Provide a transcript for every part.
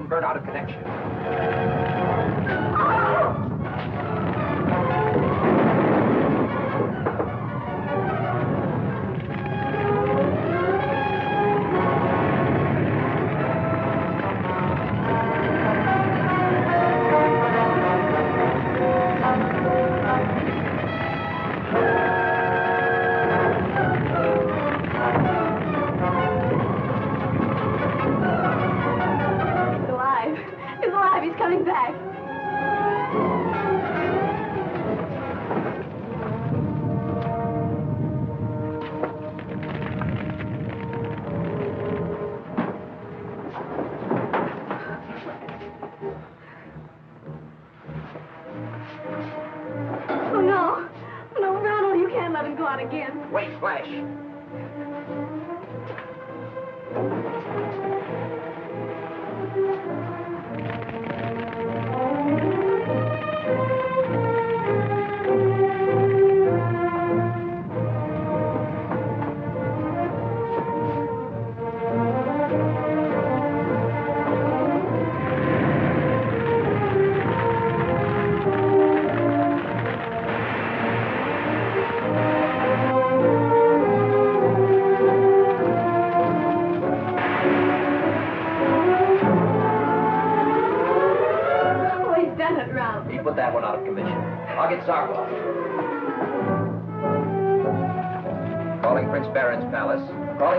didn't burn out of connection.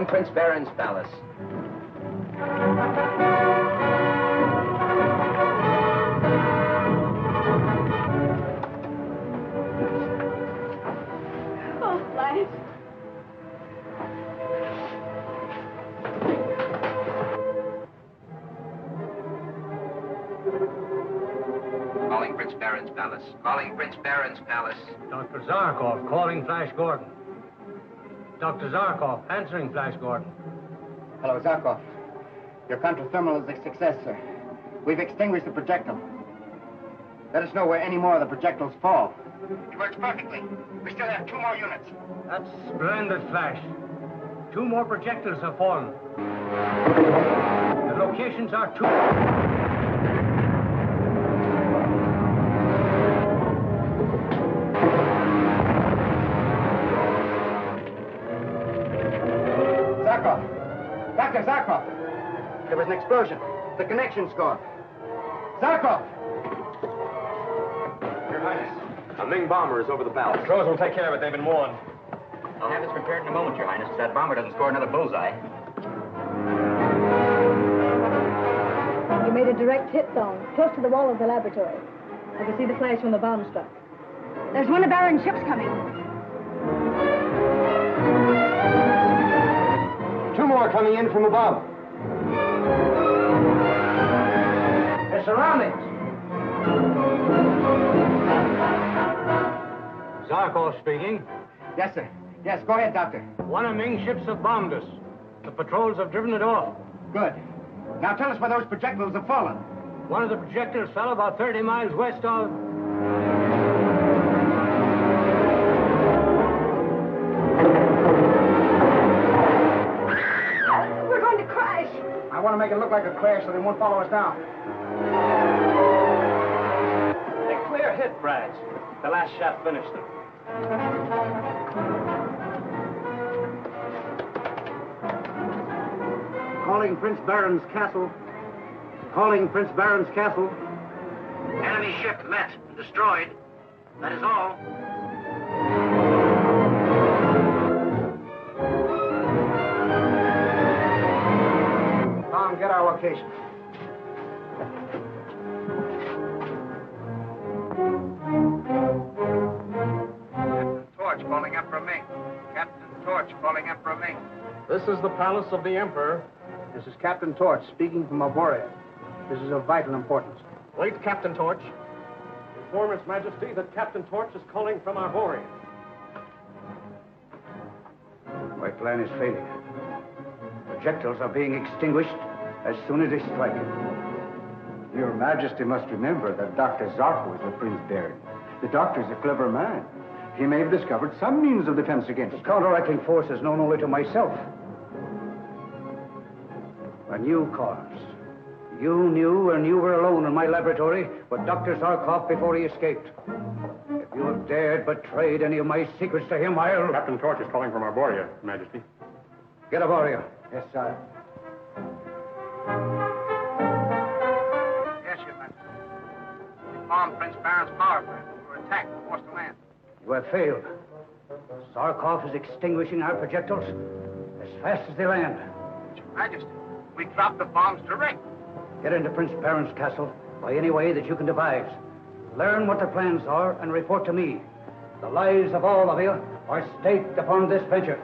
Prince Baron's palace. Oh, life. Calling Prince Baron's palace. Calling Prince Baron's palace. Dr. Zarkov calling Flash Gordon. Dr. Zarkov, answering Flash Gordon. Hello, Zarkov. Your counter-thermal is a success, sir. We've extinguished the projectile. Let us know where any more of the projectiles fall. It works perfectly. We still have 2 more units. That's splendid, Flash. 2 more projectiles have fallen. The locations are 2. Dr. Zarkov! There was an explosion. The connection's gone. Zarkov! Your Highness, a Ming bomber is over the palace. The Crows will take care of it. They've been warned. I'll have this repaired in a moment, Your Highness, if that bomber doesn't score another bullseye. You made a direct hit, Thong, close to the wall of the laboratory. I can see the flash when the bomb struck. There's one of Baron's ships coming. 2 more coming in from above. They're surrounding us. Zarkov speaking. Yes, sir. Yes, go ahead, Doctor. One of Ming's ships have bombed us. The patrols have driven it off. Good. Now tell us where those projectiles have fallen. One of the projectiles fell about 30 miles west of... We're going to crash. I want to make it look like a crash so they won't follow us down. A clear hit, Brads. The last shot finished them. Calling Prince Baron's castle. Calling Prince Baron's castle. Enemy ship met and destroyed. That is all. Tom, get our location. Torch calling Emperor Ming. Captain Torch calling Emperor Ming. This is the palace of the Emperor. This is Captain Torch speaking from Arboria. This is of vital importance. Wait, Captain Torch. Inform His Majesty that Captain Torch is calling from Arboria. My plan is failing. Projectiles are being extinguished as soon as they strike. Your Majesty must remember that Dr. Zarko is a Prince Baron. The doctor is a clever man. He may have discovered some means of defense against. The counteracting force is known only to myself. When you cause You knew, and you were alone in my laboratory with Dr. Zarkov before he escaped. If you have dared betrayed any of my secrets to him, I'll... Captain Torch is calling from Arboria, Majesty. Get Arboria. Yes, sir. Yes, Your Majesty. We bombed Prince Baron's power plant. We were attacked and forced to land. You have failed. Zarkov is extinguishing our projectiles as fast as they land. Your Majesty, we dropped the bombs direct. Get into Prince Baron's castle by any way that you can devise. Learn what their plans are and report to me. The lives of all of you are staked upon this venture.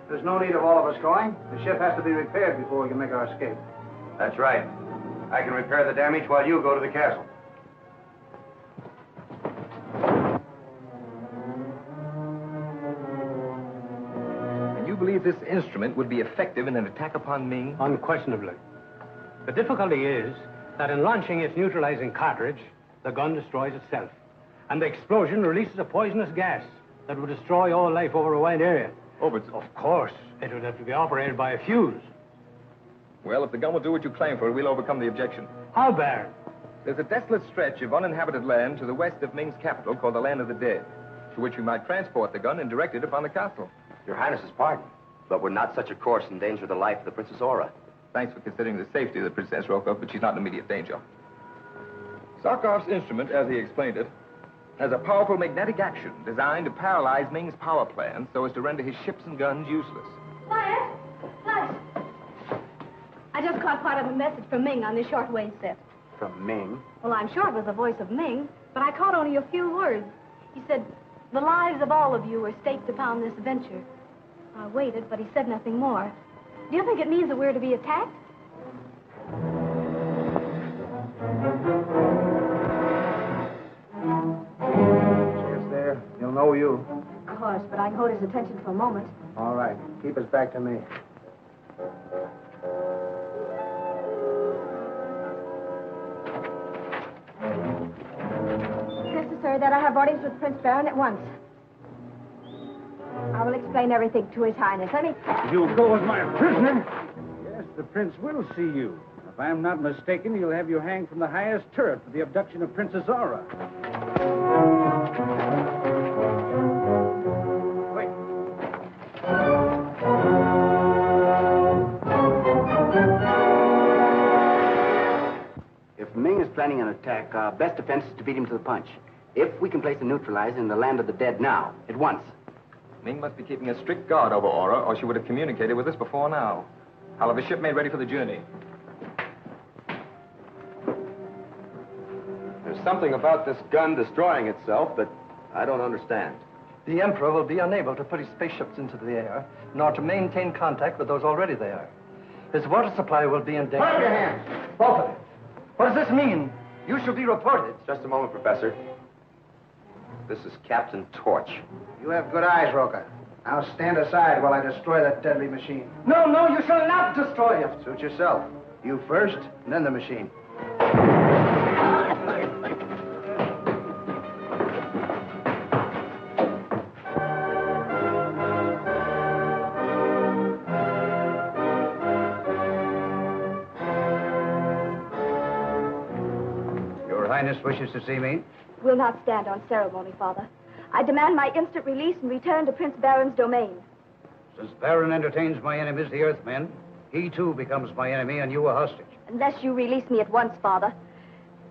There's no need of all of us going. The ship has to be repaired before we can make our escape. That's right. I can repair the damage while you go to the castle. And you believe this instrument would be effective in an attack upon Ming? Unquestionably. The difficulty is that in launching its neutralizing cartridge, the gun destroys itself. And the explosion releases a poisonous gas that would destroy all life over a wide area. Oh, but... Of course, it would have to be operated by a fuse. Well, if the gun will do what you claim for it, we'll overcome the objection. How, Baron? There's a desolate stretch of uninhabited land to the west of Ming's capital called the Land of the Dead, to which we might transport the gun and direct it upon the castle. Your Highness's pardon, but would not such a course endanger the life of the Princess Aura? Thanks for considering the safety of the Princess Rokov, but she's not in immediate danger. Zarkov's instrument, as he explained it, has a powerful magnetic action designed to paralyze Ming's power plant so as to render his ships and guns useless. Quiet! Quiet! I just caught part of a message from Ming on this shortwave set. From Ming? Well, I'm sure it was the voice of Ming, but I caught only a few words. He said, the lives of all of you are staked upon this venture. I waited, but he said nothing more. Do you think it means that we're to be attacked? It's there. He'll know you. Of course, but I can hold his attention for a moment. All right. Keep us back to me. It's necessary that I have orders with Prince Baron at once. I will explain everything to His Highness. Let me... You'll go as my prisoner? Yes, the prince will see you. If I'm not mistaken, he'll have you hang from the highest turret for the abduction of Princess Aura. Wait. If Ming is planning an attack, our best defense is to beat him to the punch. If we can place a neutralizer in the Land of the Dead now, at once. Ming must be keeping a strict guard over Aura, or she would have communicated with us before now. I'll have a ship made ready for the journey. There's something about this gun destroying itself that I don't understand. The Emperor will be unable to put his spaceships into the air, nor to maintain contact with those already there. His water supply will be in danger. Put up your hands. Both of you. What does this mean? You shall be reported. Just a moment, Professor. This is Captain Torch. You have good eyes, Roca. Now stand aside while I destroy that deadly machine. No, no, you shall not destroy it. Suit yourself. You first, and then the machine. Your Highness wishes to see me? Will not stand on ceremony, Father. I demand my instant release and return to Prince Baron's domain. Since Baron entertains my enemies, the Earthmen, he too becomes my enemy and you a hostage. Unless you release me at once, Father.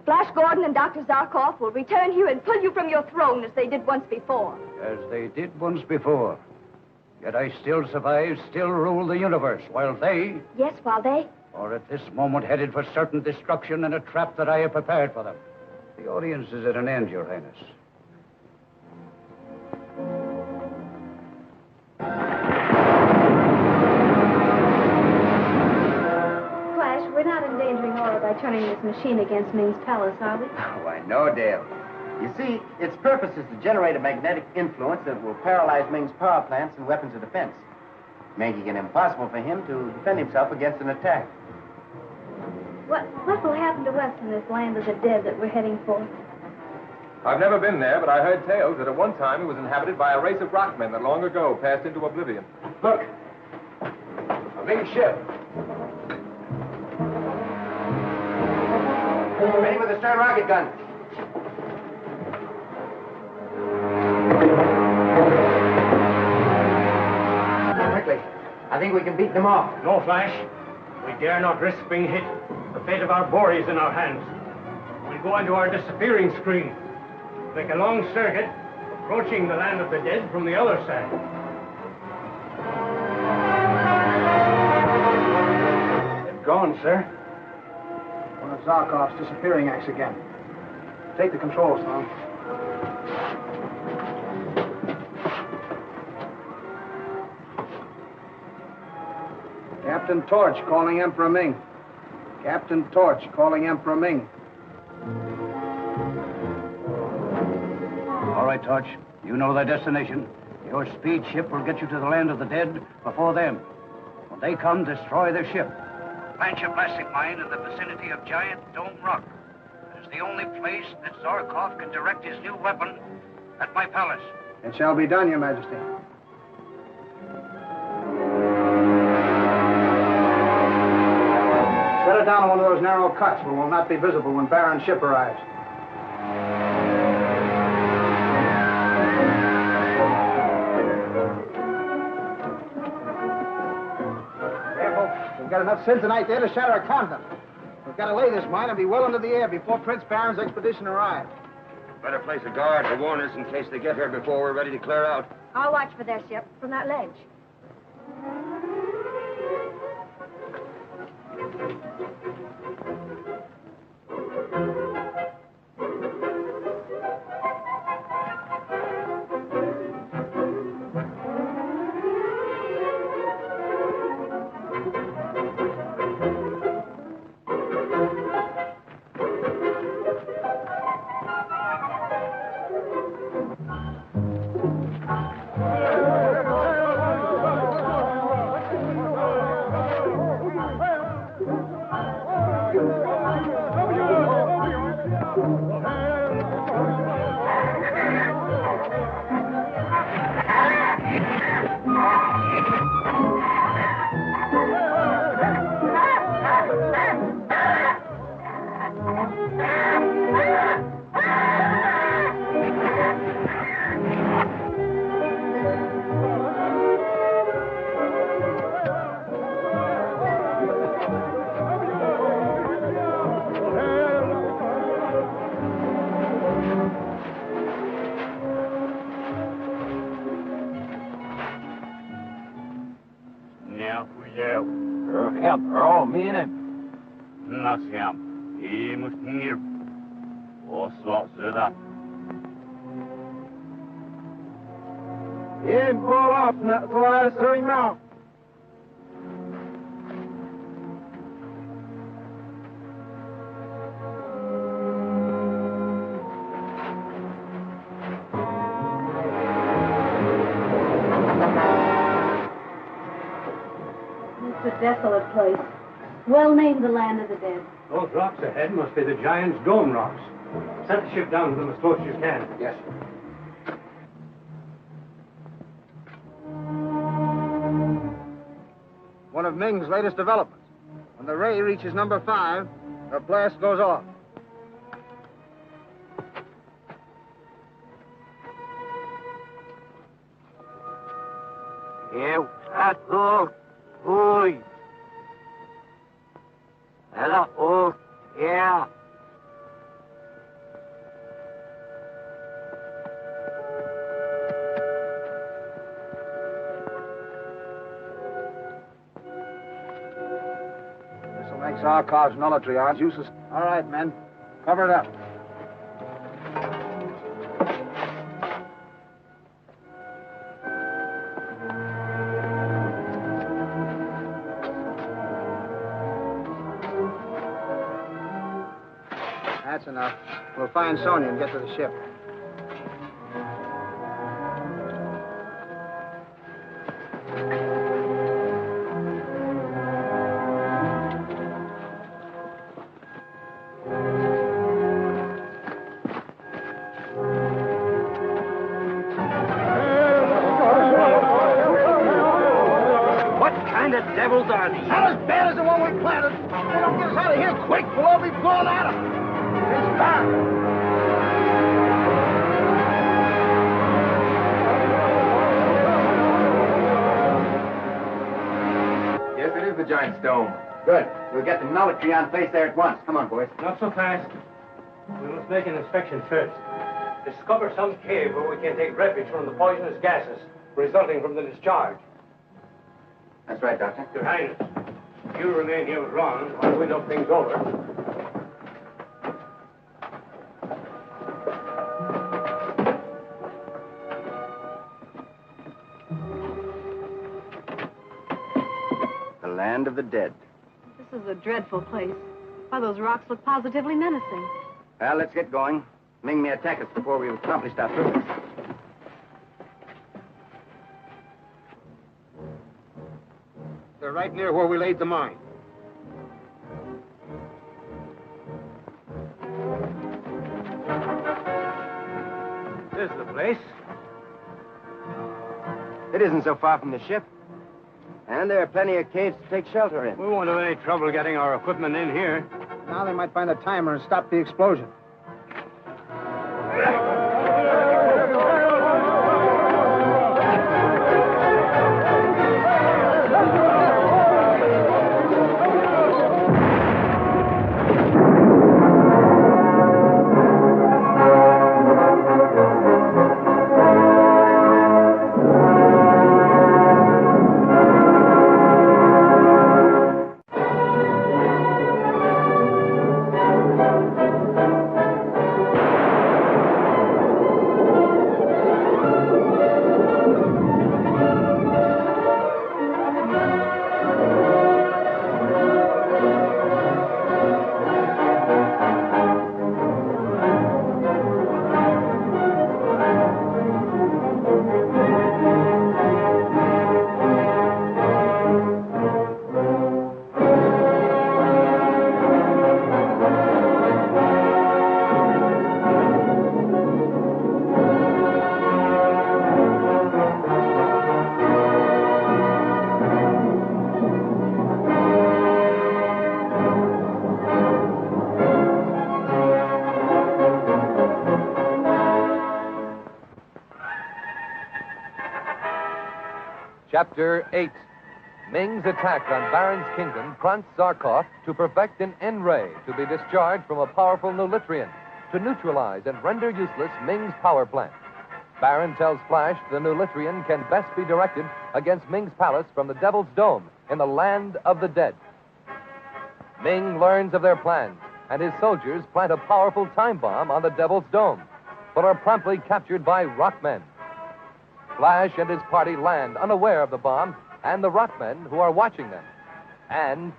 Flash Gordon and Dr. Zarkov will return here and pull you from your throne as they did once before. As they did once before. Yet I still survive, still rule the universe, while they Yes, while they... are at this moment headed for certain destruction in a trap that I have prepared for them. The audience is at an end, Your Highness. Flash, we're not endangering Aura by turning this machine against Ming's palace, are we? Why, no, Dale. You see, its purpose is to generate a magnetic influence that will paralyze Ming's power plants and weapons of defense, making it impossible for him to defend himself against an attack. What will happen to us in this land of the dead that we're heading for? I've never been there, but I heard tales that at one time it was inhabited by a race of rockmen that long ago passed into oblivion. Look. A Ming ship. start rocket gun. Quickly. I think we can beat them off. No, Flash. We dare not risk being hit. The fate of our Bory is in our hands. We'll go into our disappearing screen. Make a long circuit, approaching the land of the dead from the other side. They're gone, sir. One of Zarkov's disappearing acts again. Take the controls, Tom. Captain Torch calling Emperor Ming. Captain Torch calling Emperor Ming. All right, Torch. You know their destination. Your speed ship will get you to the land of the dead before them. When they come, destroy their ship. Plant your blasting mine in the vicinity of Giant Dome Rock. It is the only place that Zarkov can direct his new weapon at my palace. It shall be done, Your Majesty. Set it down on one of those narrow cuts where will not be visible when Baron's ship arrives. Careful. We've got enough Synthonite there to shatter a convent. We've got to lay this mine and be well into the air before Prince Baron's expedition arrives. Better place a guard to warn us in case they get here before we're ready to clear out. I'll watch for their ship from that ledge. It's a desolate place. Well named the land of the dead. Those rocks ahead must be the Giant's Dome rocks. Set the ship down to them as close as you can. Yes. One of Ming's latest developments. When the ray reaches number 5, the blast goes off. This'll make Zarkov's nullity odds useless. All right, men. Cover it up. That's enough. We'll find Sonia and get to the ship. What kind of devils are these? Not as bad as the one we planted. They don't get us out of here quick. We'll all be blown out of them. It's back! Yes, it is the giant stone. Good. We'll get the nullity on place there at once. Come on, boys. Not so fast. We must make an inspection first. Discover some cave where we can take refuge from the poisonous gases resulting from the discharge. That's right, Doctor. Your Highness, you remain here with Ron while we look things over. The land of the dead. This is a dreadful place. Why, those rocks look positively menacing. Well, let's get going. Ming may attack us before we've accomplished our purpose. They're right near where we laid the mine. This is the place. It isn't so far from the ship. And there are plenty of caves to take shelter in. We won't have any trouble getting our equipment in here. Now they might find a timer and stop the explosion. Chapter 8. Ming's attack on Barin's kingdom prompts Zarkov to perfect an N-ray to be discharged from a powerful nulitrian to neutralize and render useless Ming's power plant. Barin tells Flash the nulitrian can best be directed against Ming's palace from the Devil's Dome in the land of the dead. Ming learns of their plans, and his soldiers plant a powerful time bomb on the Devil's Dome, but are promptly captured by Rockmen. Flash and his party land unaware of the bomb and the Rockmen who are watching them. And...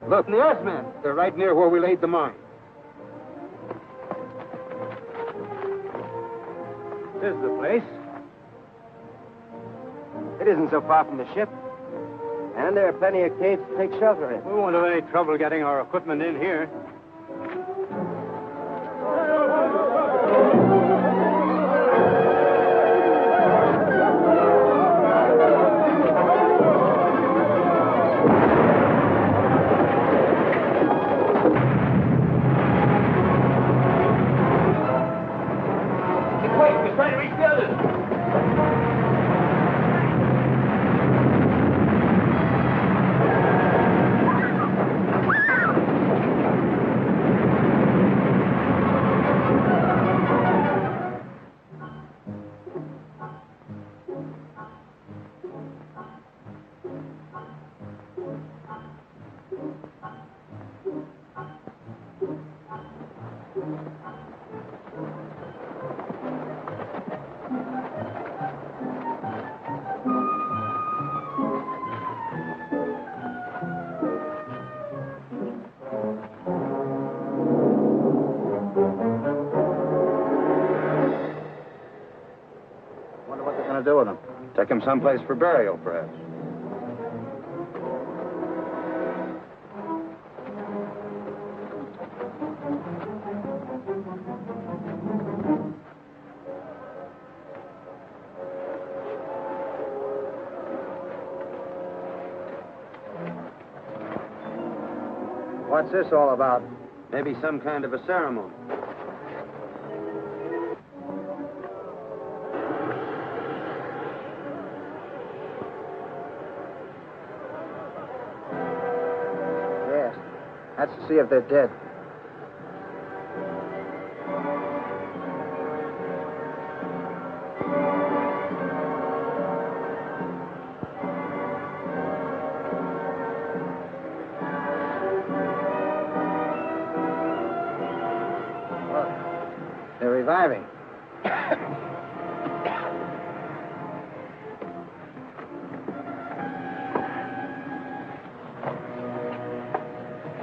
Look, the Earthmen. They're right near where we laid the mine. This is the place. It isn't so far from the ship. And there are plenty of caves to take shelter in. We won't have any trouble getting our equipment in here. Do with him? Take him someplace for burial, perhaps. What's this all about? Maybe some kind of a ceremony. Yes. That's to see if they're dead. They're reviving.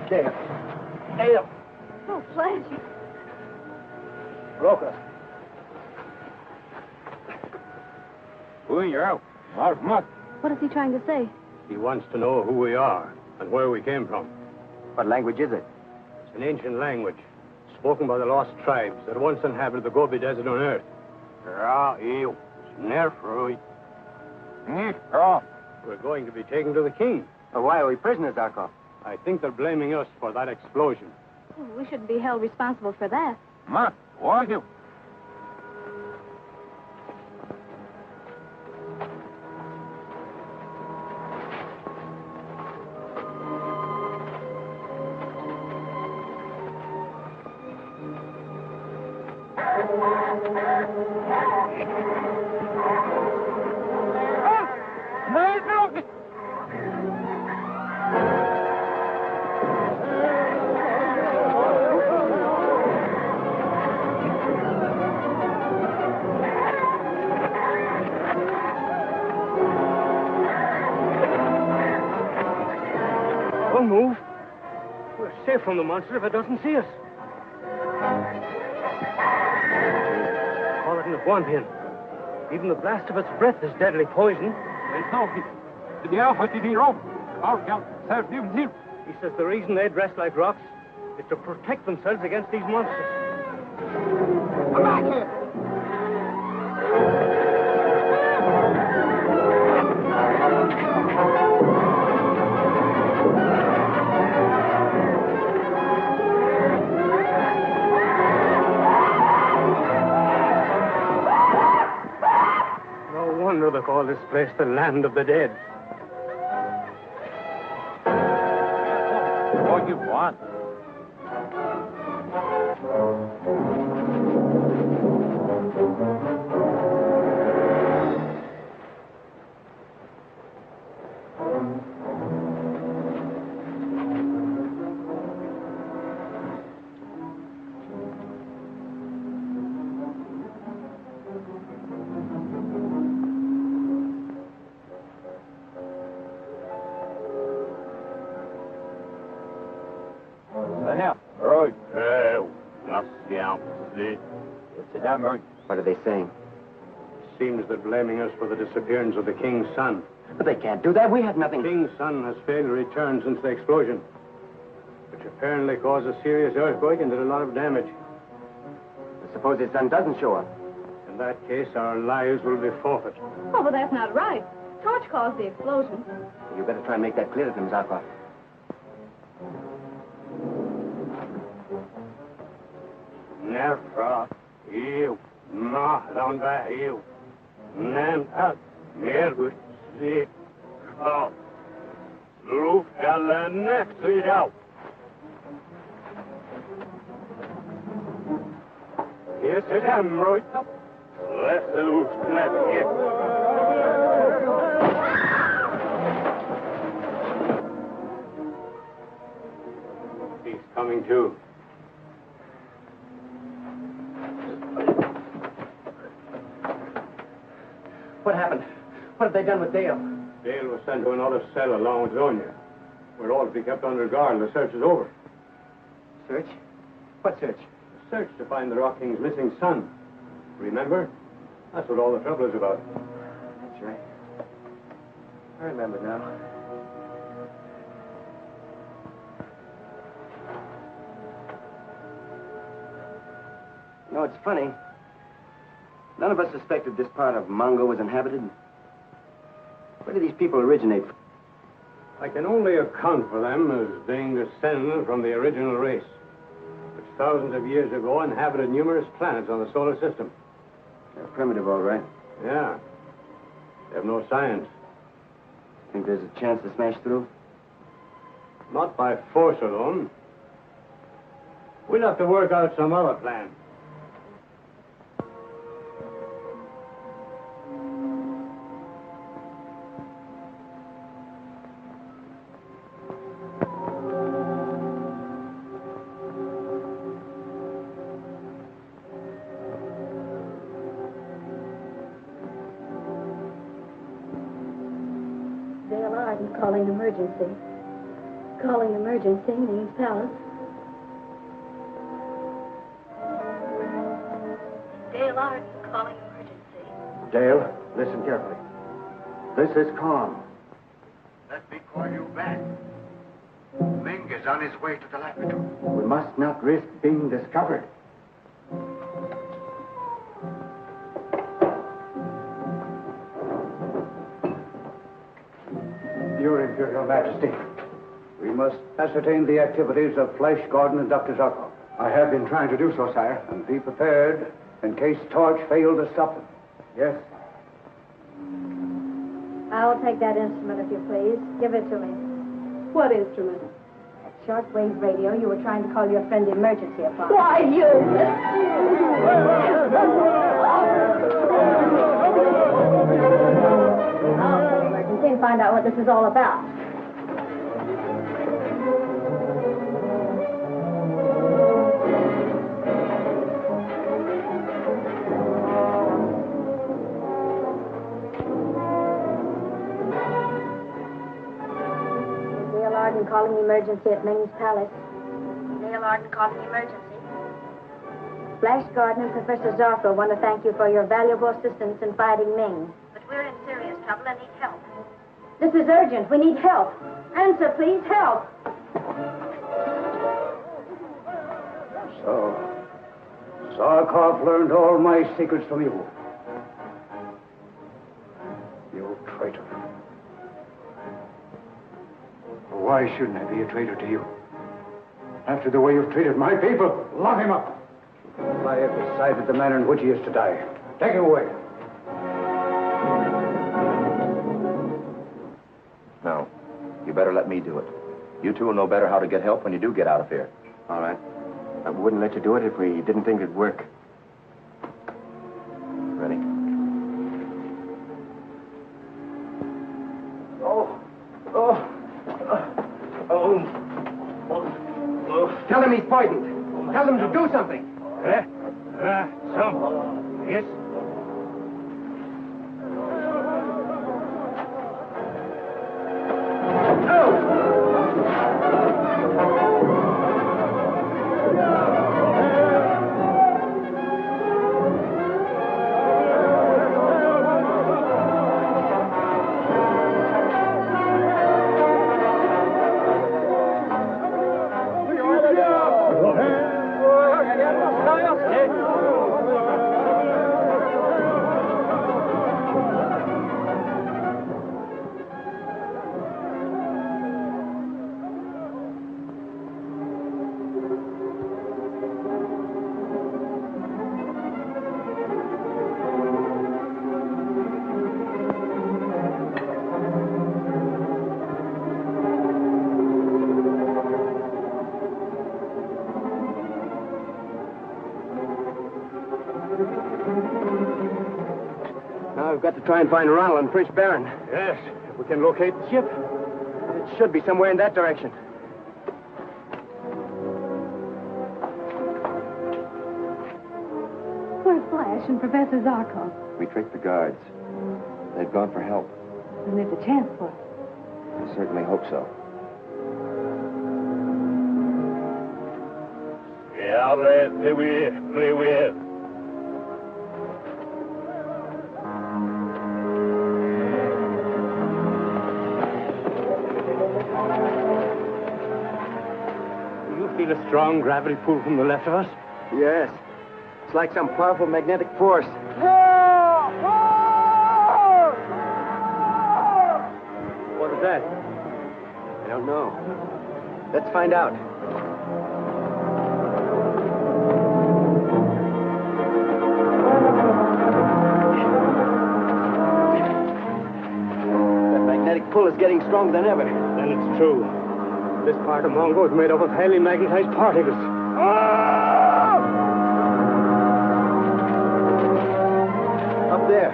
Dale. Dale. Oh, Flash. Broker. Well, you're out. What? What is he trying to say? He wants to know who we are and where we came from. What language is it? It's an ancient language, spoken by the lost tribes that once inhabited the Gobi Desert on Earth. We're going to be taken to the king. Well, why are we prisoners, Arco? I think they're blaming us for that explosion. Oh, we shouldn't be held responsible for that. Don't move. We're safe from the monster if it doesn't see us. Call it an Iguantian. Even the blast of its breath is deadly poison. He says the reason they dress like rocks is to protect themselves against these monsters. Come back here! No wonder they call this place the land of the dead. What you want? What are they saying? Seems they're blaming us for the disappearance of the king's son. But they can't do that. We had nothing. The king's son has failed to return since the explosion, which apparently caused a serious earthquake and did a lot of damage. Suppose his son doesn't show up. In that case, our lives will be forfeit. Oh, but that's not right. Torch caused the explosion. You better try and make that clear to them, Zarkov. Nerfra, you, mahlan bahil, nantat, mergut, zik, kal, luf galen next out. Here's the hemorrhoid. Let's loose, let's get. He's coming too. What happened? What have they done with Dale? Dale was sent to another cell along with Zonia. We're all to be kept under guard. The search is over. Search? What search? The search to find the Rock King's missing son. Remember? That's what all the trouble is about. That's right. I remember now. No, it's funny. None of us suspected this part of Mongo was inhabited. Where do these people originate from? I can only account for them as being descended from the original race, which thousands of years ago inhabited numerous planets on the solar system. They're primitive, all right. Yeah. They have no science. Think there's a chance to smash through? Not by force alone. We'll have to work out some other plan. Calling emergency. Calling emergency means palace. Dale Arden calling emergency. Dale, listen carefully. This is calm. Let me call you back. Ming is on his way to the laboratory. We must not risk being discovered. Your Imperial Majesty, we must ascertain the activities of Flash Gordon and Dr. Zarkov. I have been trying to do so, sire. And be prepared in case Torch failed to stop them. Yes? I'll take that instrument, if you please. Give it to me. What instrument? That shortwave radio you were trying to call your friend the emergency upon. Why, you... Emergency and find out what this is all about. Dale Arden calling emergency at Ming's Palace. Dale Arden calling emergency. Flash Gordon and Professor Zarko want to thank you for your valuable assistance in fighting Ming. But we're in serious trouble and need help. This is urgent. We need help. Answer, please. Help. So, Zarkov learned all my secrets from you. You traitor. Why shouldn't I be a traitor to you? After the way you've treated my people, lock him up. I have decided the manner in which he is to die. Take him away. No. You better let me do it. You two will know better how to get help when you do get out of here. All right. I wouldn't let you do it if we didn't think it'd work. Ready? Tell him he's poisoned. Tell him to do something. Yes. Now we've got to try and find Ronald and Prince Barin. Yes, if we can locate the ship. It should be somewhere in that direction. Where's Flash and Professor Zarkov? We tricked the guards. They've gone for help. And there's a chance for us. I certainly hope so. Yeah, play with. Feel a strong gravity pull from the left of us? Yes. It's like some powerful magnetic force. What is that? don't know. Let's find out. That magnetic pull is getting stronger than ever. Then it's true. This part of Mongo is made up of highly magnetized particles. Up there.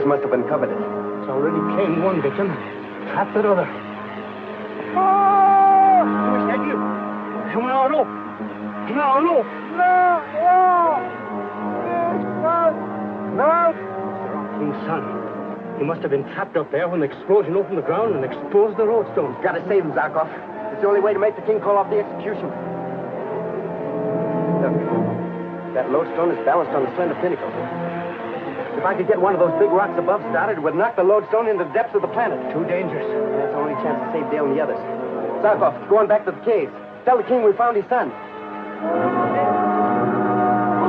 Must have uncovered it. It's already claimed one victim, trapped that other. Who's that you? Come on, no. No, no. No. King's son. He must have been trapped up there when the explosion opened the ground and exposed the lodestone. Got to save him, Zarkov. It's the only way to make the king call off the execution. Look, that lodestone is balanced on a slender pinnacle. If I could get one of those big rocks above started, it would knock the lodestone into the depths of the planet. Too dangerous. That's the only chance to save Dale and the others. Zarkov, go on back to the caves. Tell the king we found his son. Good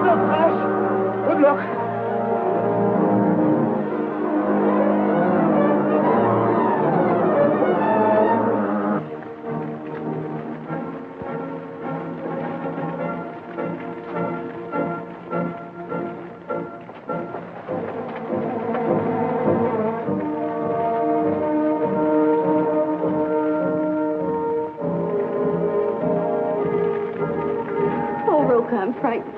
luck, Flash. Good luck. I'm frightened.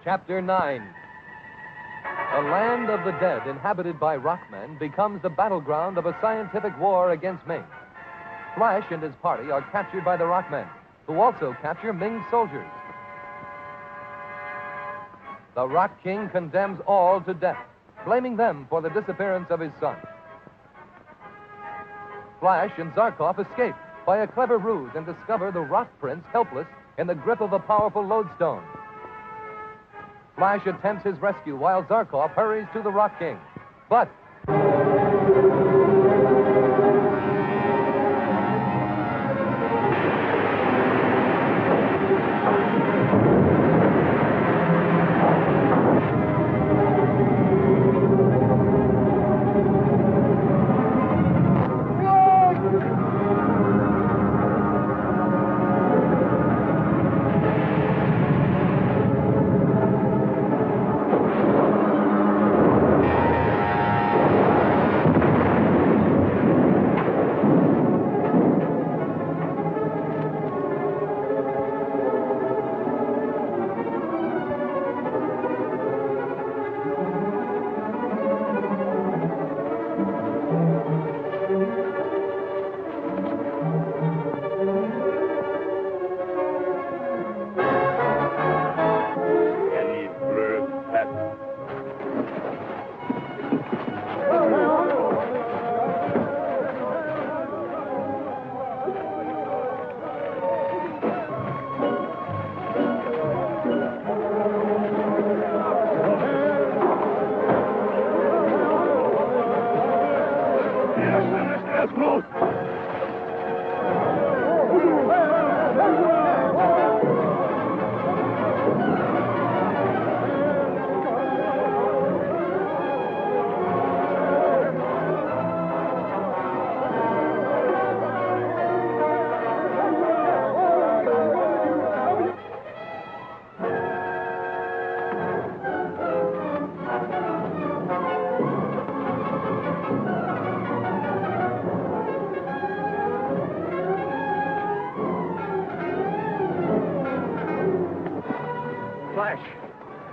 Chapter 9. The land of the dead, inhabited by rockmen, becomes the battleground of a scientific war against Ming. Flash and his party are captured by the rockmen, who also capture Ming's soldiers. The Rock King condemns all to death, blaming them for the disappearance of his son. Flash and Zarkov escape by a clever ruse and discover the Rock Prince helpless in the grip of a powerful lodestone. Flash attempts his rescue while Zarkov hurries to the Rock King. But...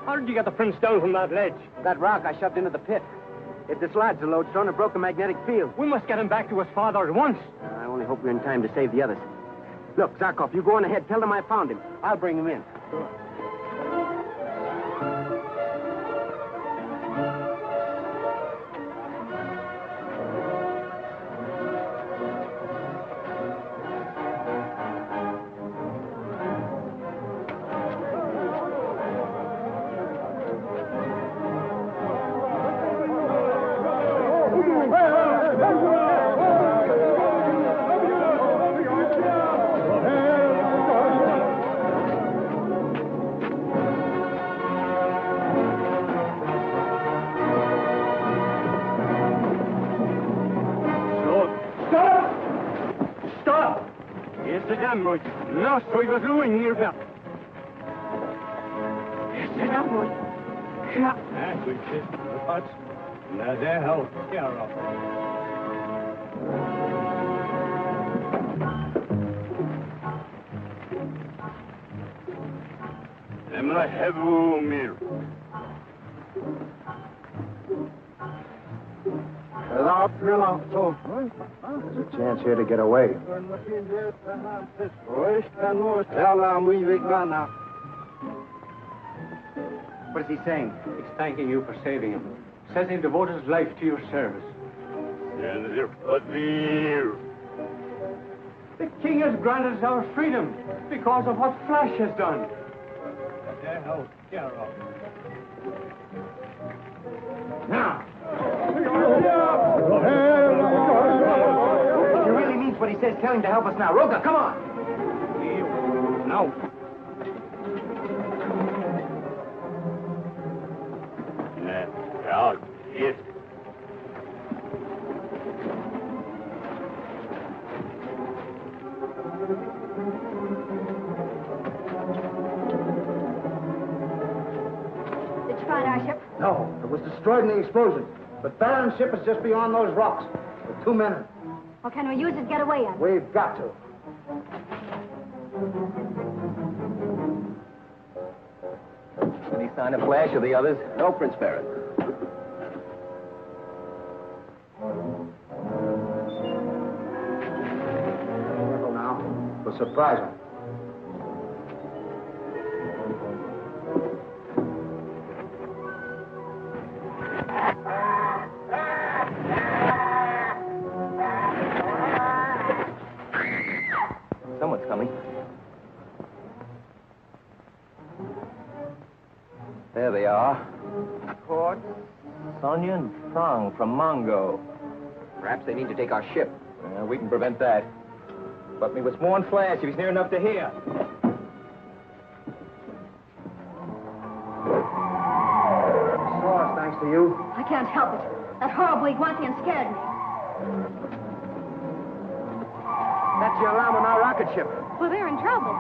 How did you get the prince down from that ledge? That rock I shoved into the pit. It dislodged the lodestone and broke the magnetic field. We must get him back to his father at once. I only hope we're in time to save the others. Look, Zarkov, you go on ahead. Tell them I found him. I'll bring him in. Lost we was ruin here, Bill. Sit up, boy. Ja. Goed, zit. Wat? Naar de hel. Ja, Rob. Emma hebu mir. There's a chance here to get away. What is he saying? He's thanking you for saving him. Says he'll devote his life to your service. The king has granted us our freedom because of what Flash has done. Now. If he really means what he says, tell him to help us now. Roca, come on. Now. Yes. Did you find our ship? No, it was destroyed in the explosion. But Baron's ship is just beyond those rocks, with 2 men in it. What can we use it to get away in? We've got to. Any sign of Flash or the others? No, Prince Baron. Careful now. We'll surprise him. Someone's coming. There they Union, Thong from Mongo. Perhaps they mean to take our ship. We can prevent that. But me with sworn flash if he's near enough to hear. Sauce, thanks to you. I can't help it. That horrible Iguantian scared me. That's the alarm on our rocket ship. Well, they're in trouble.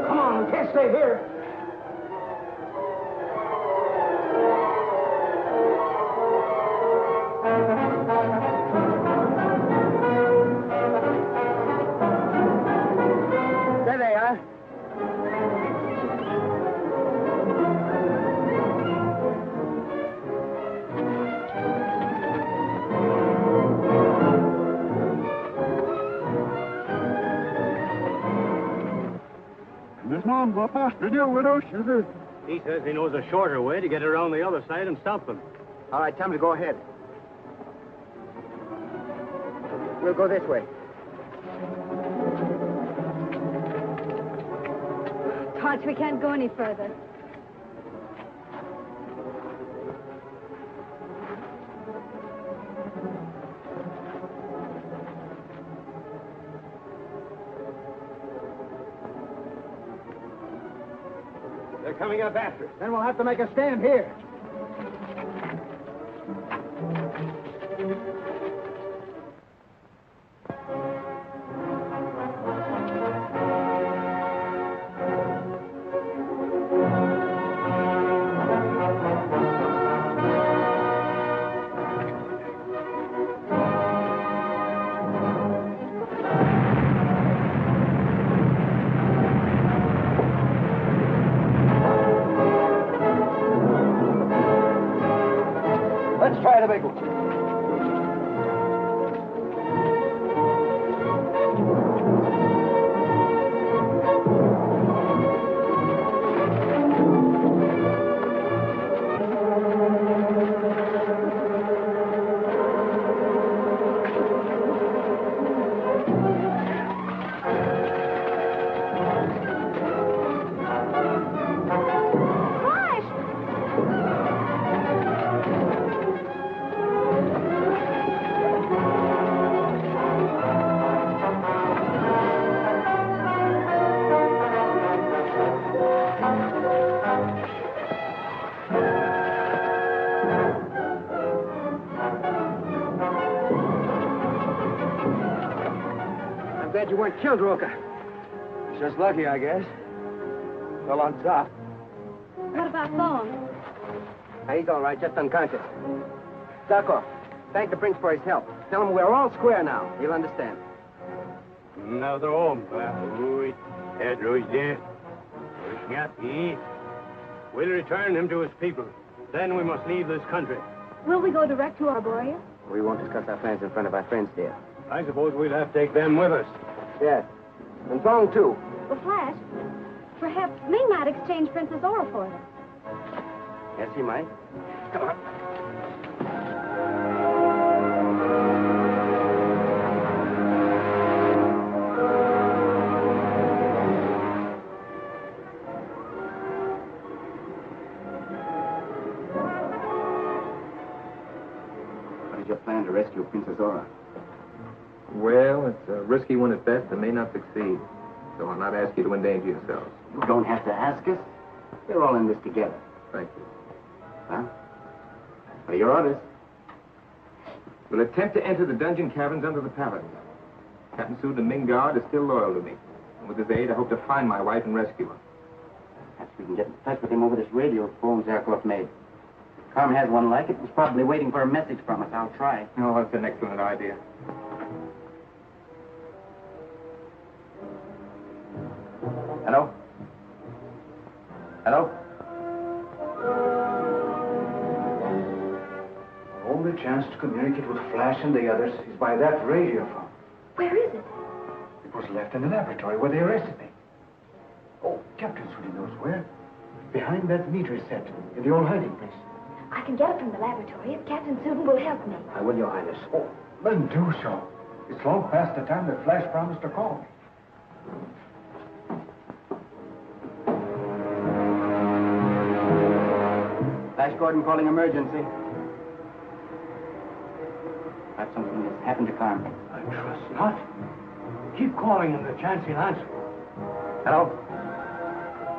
Come on, we can't stay here. There they are. Miss Mongo, to deal with us, is it? He says he knows a shorter way to get around the other side and stop them. All right, time to go ahead. We'll go this way. Torch, we can't go any further. They're coming up after us. Then we'll have to make a stand here. Let's try the big one. I'm glad you weren't killed, Roka. Just lucky, I guess. Fell on top. What about Thong? He's all right, just unconscious. Zarkov, thank the prince for his help. Tell him we're all square now. He'll understand. Now they're home. We'll return him to his people. Then we must leave this country. Will we go direct to Arboria? We won't discuss our plans in front of our friends, dear. I suppose we'll have to take them with us. Yes. And Thong, too. Well, Flash, perhaps Ming might exchange Princess Aura for them. Yes, he might. Come on. What is your plan to rescue Princess Aura? Well, it's a risky one at best and may not succeed. So I'll not ask you to endanger yourselves. You don't have to ask us. We're all in this together. Thank you. Huh? What are your orders? We'll attempt to enter the dungeon caverns under the palace. Captain Su, the Ming guard, is still loyal to me. And with his aid, I hope to find my wife and rescue her. Perhaps we can get in touch with him over this radio phone Zarkov made. Carm has one like it. He's probably waiting for a message from us. I'll try. Oh, that's an excellent idea. Hello? Hello? Our only chance to communicate with Flash and the others is by that radio phone. Where is it? It was left in the laboratory where they arrested me. Oh, Captain Sudi knows where. Behind that meter set in the old hiding place. I can get it from the laboratory if Captain Suden will help me. I will, Your Highness. Oh, then do so. It's long past the time that Flash promised to call me. Flash Gordon calling emergency. Perhaps something has happened to Carmen. I trust not. Keep calling him. The chance he'll answer. Hello?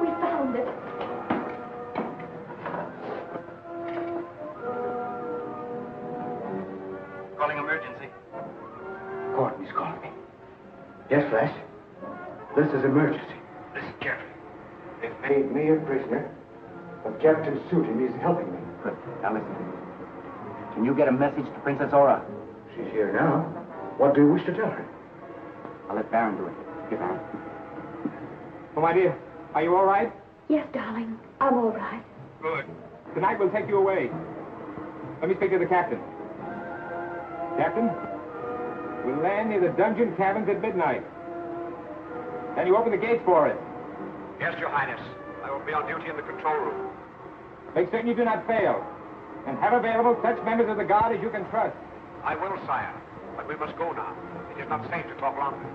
We found it. Calling emergency. Gordon, he's calling me. Yes, Flash. This is emergency. Listen carefully. They've made me a prisoner, but Captain Suitin is helping me. Good. Now listen. Can you get a message to Princess Aura? She's here now. What do you wish to tell her? I'll let Barin do it. Here, Barin. Oh, my dear, are you all right? Yes, darling. I'm all right. Good. Tonight we'll take you away. Let me speak to the captain. Captain, we'll land near the dungeon cabins at midnight. Can you open the gates for us? Yes, Your Highness. I will be on duty in the control room. Make certain you do not fail. And have available such members of the guard as you can trust. I will, sire. But we must go now. It is not safe to talk longer.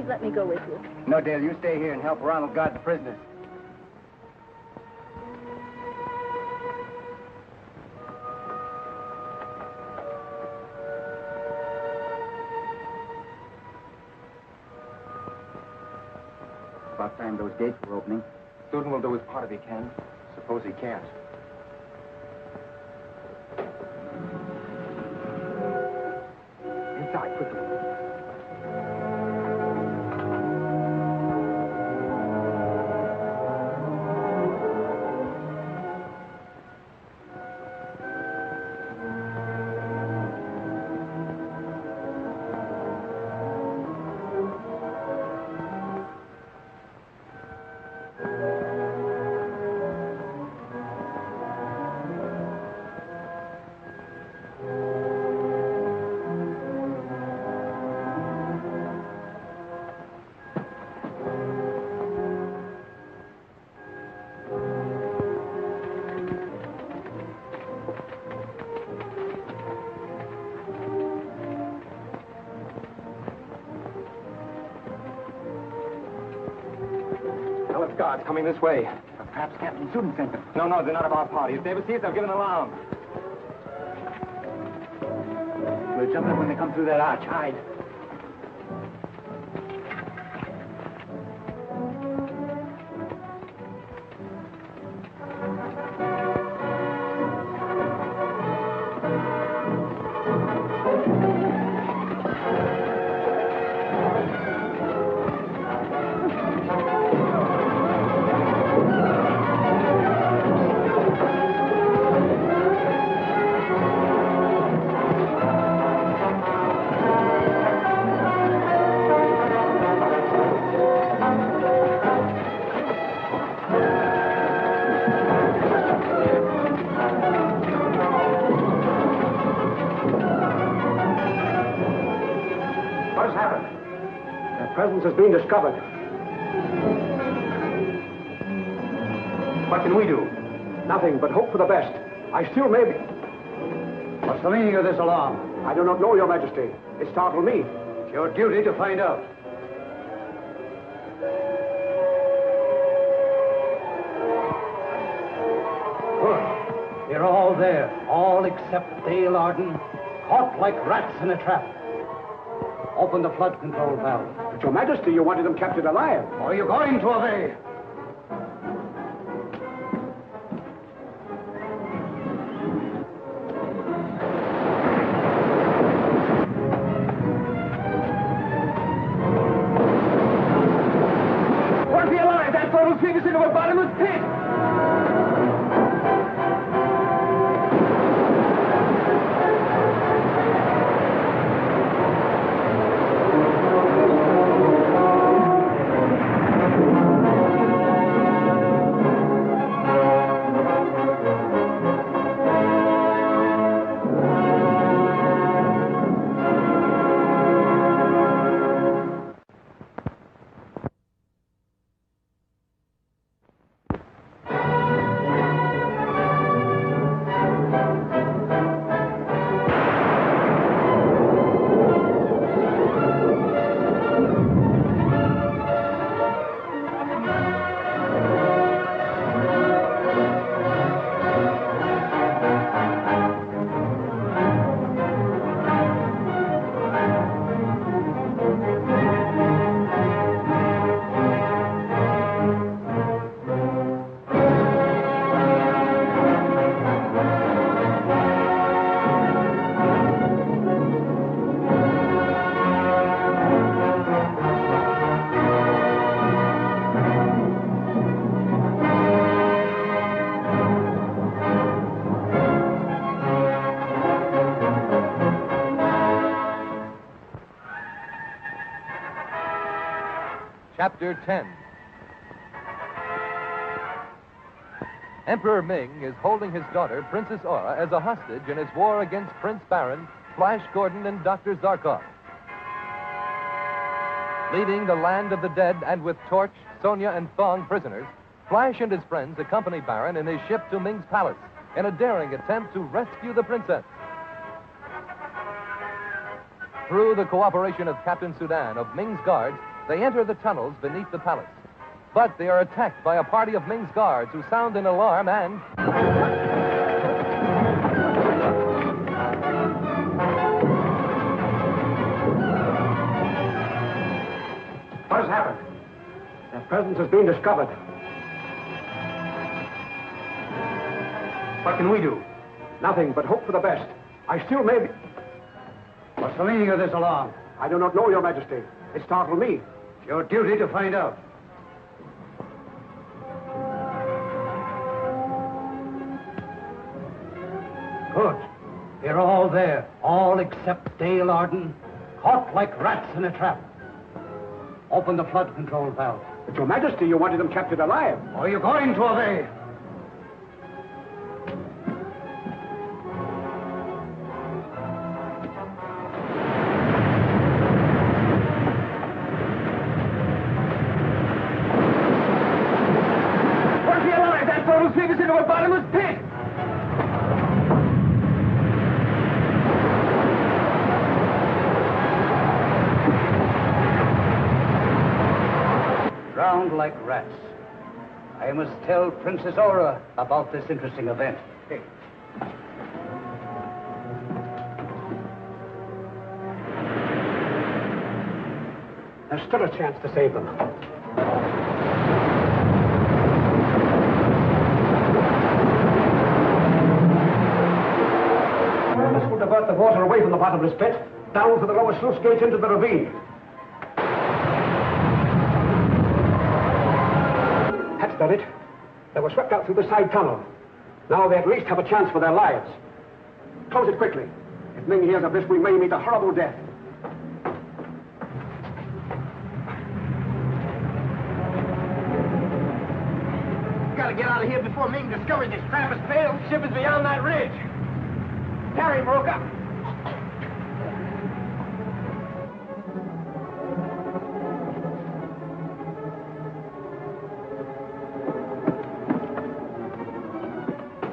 Let me go with you. No, Dale, you stay here and help Ronald guard the prisoners. About time those gates were opening. Student will do his part if he can. Suppose he can't. Inside, quickly. Guards coming this way. Perhaps Captain Suitin sent them. No, they're not of our party. If they ever see us, they'll give an alarm. We'll jump in when they come through that arch. Hide. Has been discovered. What can we do? Nothing but hope for the best. I still may be... What's the meaning of this alarm? I do not know, Your Majesty. It startled me. It's your duty to find out. Good. They're all there. All except Dale Arden, caught like rats in a trap. Open the flood control valve. But, Your Majesty, you wanted them captured alive. Or are you going to obey? What if he alive? That boat will sink us into a bottomless pit. Chapter 10. Emperor Ming is holding his daughter, Princess Aura, as a hostage in his war against Prince Barin, Flash Gordon, and Dr. Zarkov. Leaving the land of the dead and with Torch, Sonia, and Thong prisoners, Flash and his friends accompany Barin in his ship to Ming's palace in a daring attempt to rescue the princess. Through the cooperation of Captain Sudan of Ming's guards, they enter the tunnels beneath the palace. But they are attacked by a party of Ming's guards who sound an alarm and... What has happened? Their presence has been discovered. What can we do? Nothing but hope for the best. I still may be... What's the meaning of this alarm? I do not know, Your Majesty. It startled me. It's your duty to find out. Good. They're all there. All except Dale Arden, caught like rats in a trap. Open the flood control valve. But, Your Majesty, you wanted them captured alive. Are you going to obey? Where's the alive? That boat will sink us into a bottomless pit. Drowned like rats. I must tell Princess Aura about this interesting event. Hey. There's still a chance to save them. This will divert the water away from the bottomless pit, down to the lower sluice gates into the ravine. That's done it. They were swept out through the side tunnel. Now they at least have a chance for their lives. Close it quickly. If Ming hears of this, we may meet a horrible death. Gotta get out of here before Ming discovers this trap has failed. Ship is beyond that ridge. Carry him, Roka.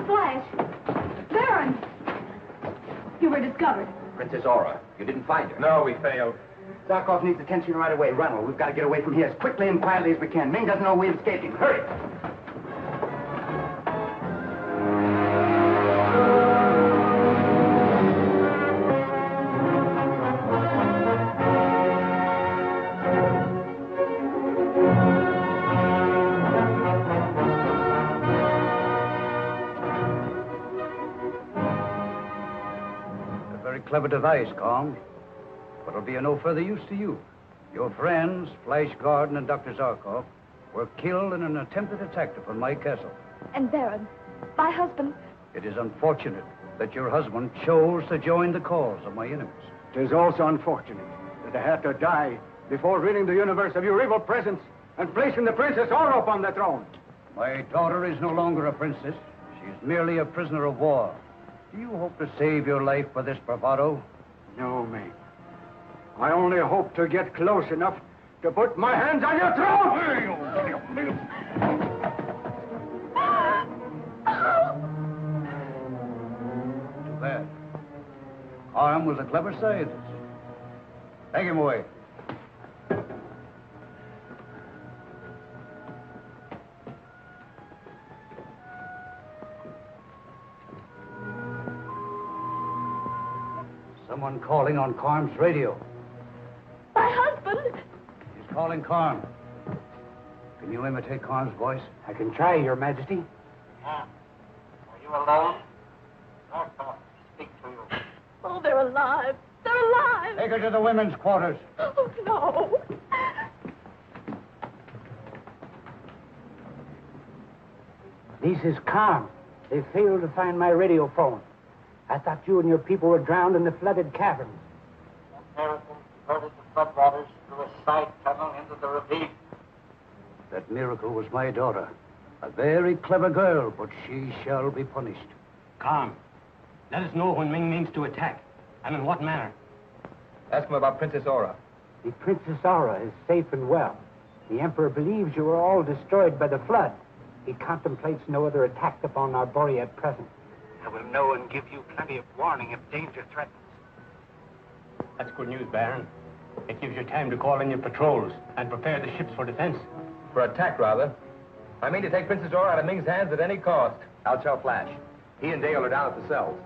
Flash! Baron! You were discovered. Princess Aura, you didn't find her. No, we failed. Zarkov needs attention right away. Ronald, we've got to get away from here as quickly and quietly as we can. Ming doesn't know we've escaped him. Hurry! Clever device, Kong. But it'll be of no further use to you. Your friends, Flash Gordon and Dr. Zarkov, were killed in an attempted attack upon my castle. And Baron, my husband... It is unfortunate that your husband chose to join the cause of my enemies. It is also unfortunate that I had to die before ridding the universe of your evil presence and placing the Princess Aura upon the throne. My daughter is no longer a princess. She's merely a prisoner of war. Do you hope to save your life by this bravado? No, Ming. I only hope to get close enough to put my hands on your throat! Too bad. Arm was a clever scientist. Take him away. Someone calling on Carm's radio. My husband! He's calling Carm. Can you imitate Carm's voice? I can try, Your Majesty. Are you alone? Zarkov, speak to you. Oh, they're alive. They're alive. Take her to the women's quarters. Oh, no. This is Carm. They failed to find my radio phone. I thought you and your people were drowned in the flooded caverns. The Americans diverted the floodwaters through a side tunnel into the ravine. That miracle was my daughter. A very clever girl, but she shall be punished. Calm. Let us know when Ming means to attack, and in what manner. Ask him about Princess Aura. The Princess Aura is safe and well. The Emperor believes you were all destroyed by the flood. He contemplates no other attack upon Arboria at present. I will know and give you plenty of warning if danger threatens. That's good news, Baron. It gives you time to call in your patrols and prepare the ships for defense. For attack, rather. I mean to take Princess Aura out of Ming's hands at any cost. I'll tell Flash. He and Dale are down at the cells.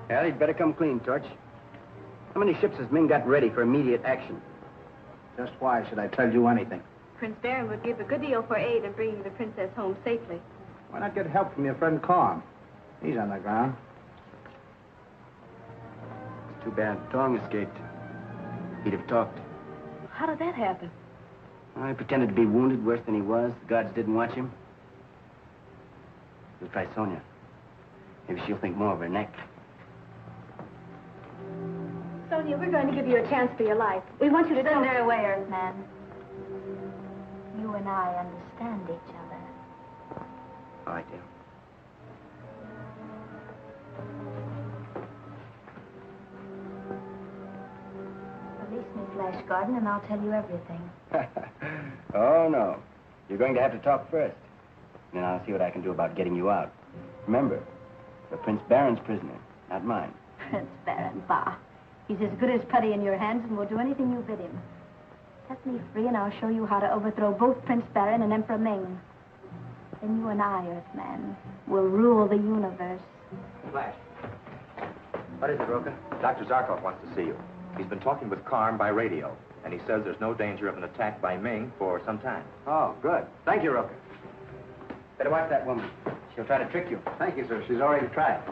Well, you'd better come clean, Torch. How many ships has Ming got ready for immediate action? Just why should I tell you anything? Prince Barin would give a good deal for aid in bringing the princess home safely. Why not get help from your friend Corn? He's on the ground. It's too bad Tong escaped. He'd have talked. How did that happen? Well, he pretended to be wounded worse than he was. The guards didn't watch him. We'll try Sonia. Maybe she'll think more of her neck. Sonia, we're going to give you a chance for your life. We want you to Send her away, Earthman. You and I understand each other. All right, Dale. Release me, Flash Gordon, and I'll tell you everything. Oh, no. You're going to have to talk first. Then I'll see what I can do about getting you out. Remember, you're Prince Baron's prisoner, not mine. Prince Baron, bah. He's as good as putty in your hands and will do anything you bid him. Set me free and I'll show you how to overthrow both Prince Baron and Emperor Ming. Then you and I, Earthman, will rule the universe. Flash. What is it, Roka? Dr. Zarkov wants to see you. He's been talking with Karm by radio, and he says there's no danger of an attack by Ming for some time. Oh, good. Thank you, Roka. Better watch that woman. She'll try to trick you. Thank you, sir. She's already tried.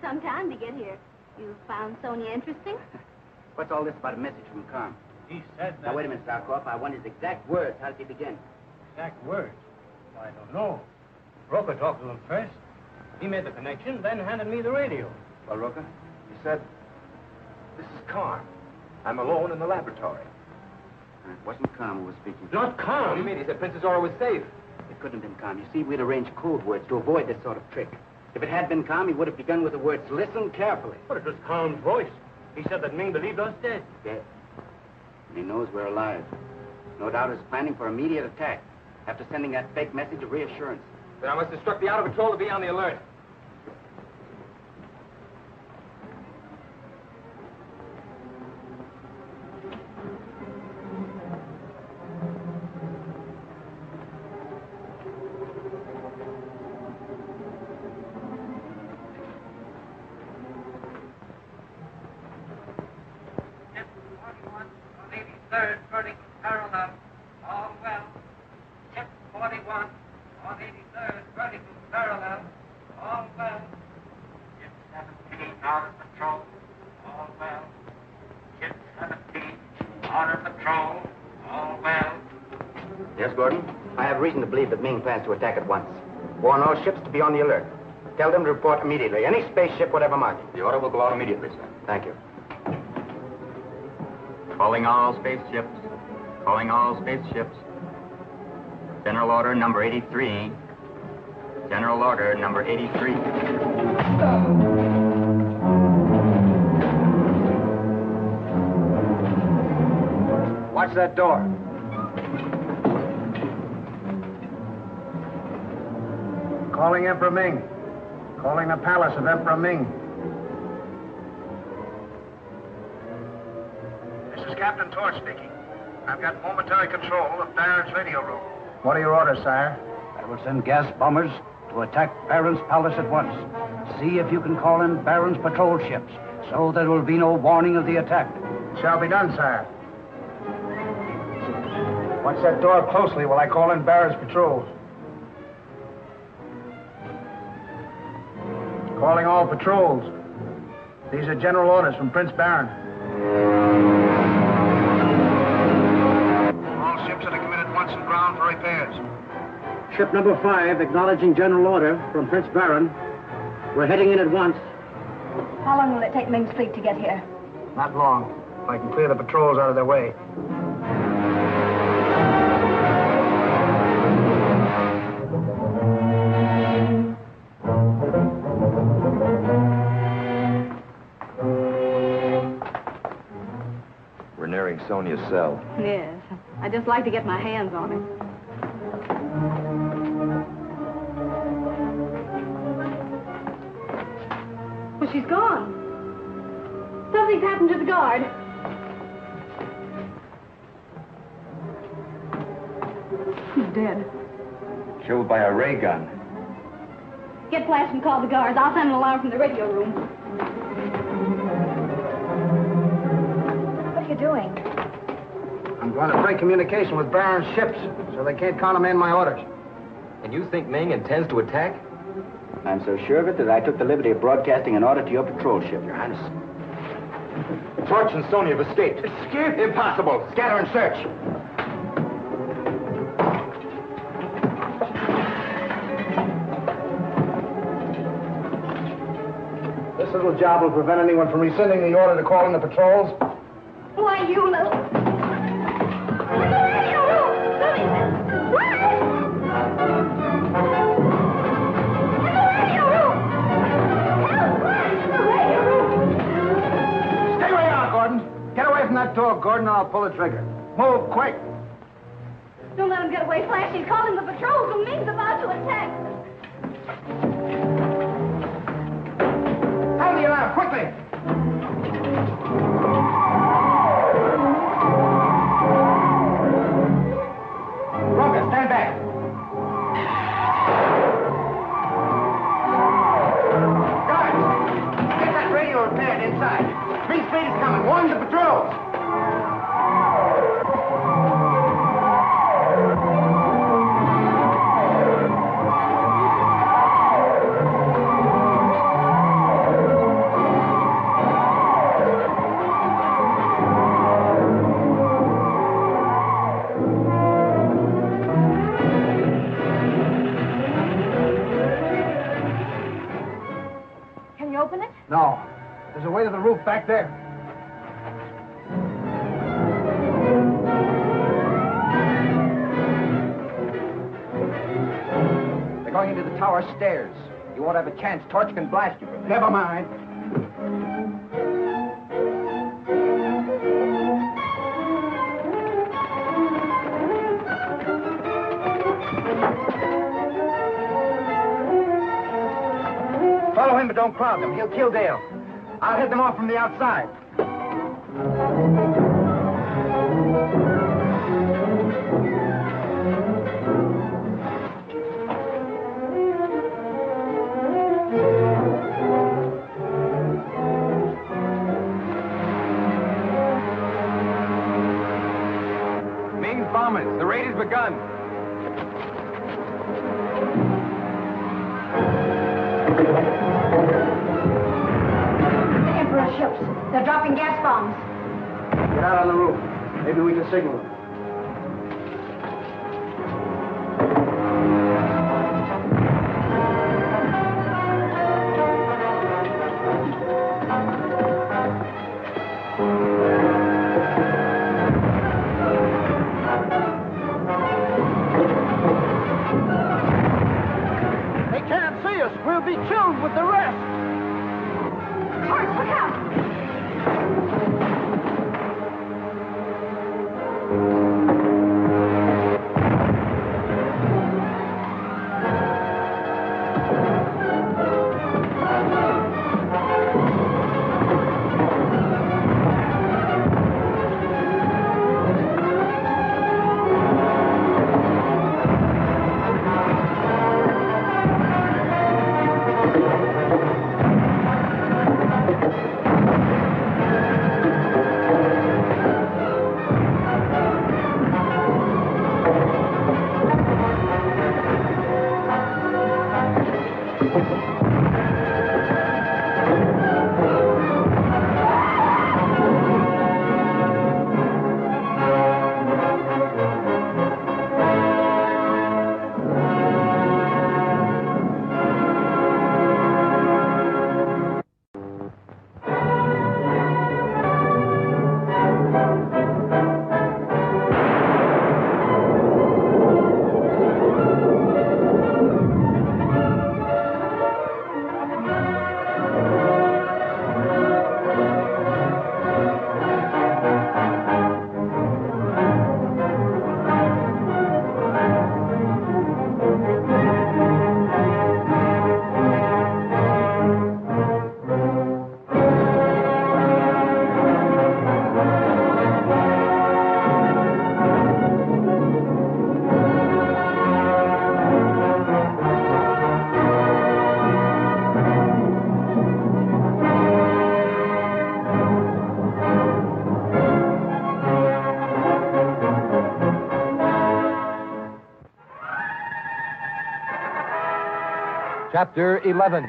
some time to get here. You found Sonia interesting? What's all this about a message from Karm? He said that... Now, wait a minute, Zarkov. I want his exact words. How did he begin? Exact words? I don't know. Roka talked to him first. He made the connection, then handed me the radio. Well, Roka, he said, this is Karm. I'm alone in the laboratory. It wasn't Karm who was speaking. Not Karm? What do you mean? He said Princess Aura was safe. It couldn't have been Karm. You see, we'd arranged code words to avoid this sort of trick. If it had been Karm, he would have begun with the words, listen carefully. But it was Karm's voice. He said that Ming believed us dead. Dead. And he knows we're alive. No doubt he's planning for immediate attack after sending that fake message of reassurance. Then I must instruct the outer patrol to be on the alert. Third vertical parallel, all well. Ship 41 on 83rd vertical parallel, all well. Ship 17 out of patrol, all well. Ship 17 out of patrol, all well. Yes, Gordon? I have reason to believe that Ming plans to attack at once. Warn all ships to be on the alert. Tell them to report immediately. Any spaceship, whatever marking. The order will go out immediately, sir. Thank you. Calling all spaceships. Calling all spaceships. General order number 83. General order number 83. Watch that door. Calling Emperor Ming. Calling the palace of Emperor Ming. This is Captain Torch speaking. I've got momentary control of Baron's radio room. What are your orders, sire? I will send gas bombers to attack Baron's palace at once. See if you can call in Baron's patrol ships, so there will be no warning of the attack. Shall be done, sire. Watch that door closely while I call in Baron's patrols. Calling all patrols. These are general orders from Prince Baron. All ships are to commit at once and ground for repairs. Ship number 5, acknowledging general order from Prince Baron. We're heading in at once. How long will it take Ming's fleet to get here? Not long. If I can clear the patrols out of their way. We're nearing Sonia's cell. Yes. I'd just like to get my hands on it. Well, she's gone. Something's happened to the guard. He's dead. Killed by a ray gun. Get Flash and call the guards. I'll send an alarm from the radio room. What are you doing? I'm going to break communication with Baron's ships, so they can't countermand my orders. And you think Ming intends to attack? I'm so sure of it that I took the liberty of broadcasting an order to your patrol ship, Your Highness. Torch and Sonia have escaped. Escaped? Impossible. Scatter and search. This little job will prevent anyone from rescinding the order to call in the patrols. Why, you little... Stay where you are, Gordon. Get away from that door, Gordon, or I'll pull the trigger. Move, quick. Don't let him get away, Flash. He's calling the patrols who Ming's about to attack. Sound the alarm, quickly. Roger, stand back. Guards, get that radio repaired inside. Spring Street is coming. Warn the patrols. Can you open it? No. There's a way to the roof back there. They're going into the tower stairs. You won't have a chance. Torch can blast you from there. Never mind. Follow him, but don't crowd them. He'll kill Dale. I'll head them off from the outside. Ming's bombers. The raid has begun. Emperor ships. They're dropping gas bombs. Get out on the roof. Maybe we can signal them. Chapter 11.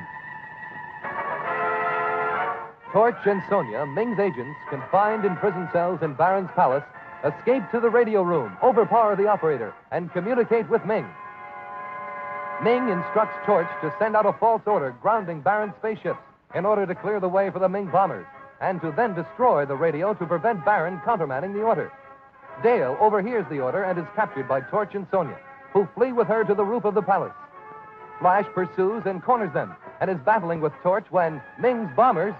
Torch and Sonia, Ming's agents, confined in prison cells in Barin's palace, escape to the radio room, overpower the operator, and communicate with Ming. Ming instructs Torch to send out a false order grounding Barin's spaceships in order to clear the way for the Ming bombers, and to then destroy the radio to prevent Barin countermanding the order. Dale overhears the order and is captured by Torch and Sonia, who flee with her to the roof of the palace. Flash pursues and corners them, and is battling with Torch when Ming's bombers...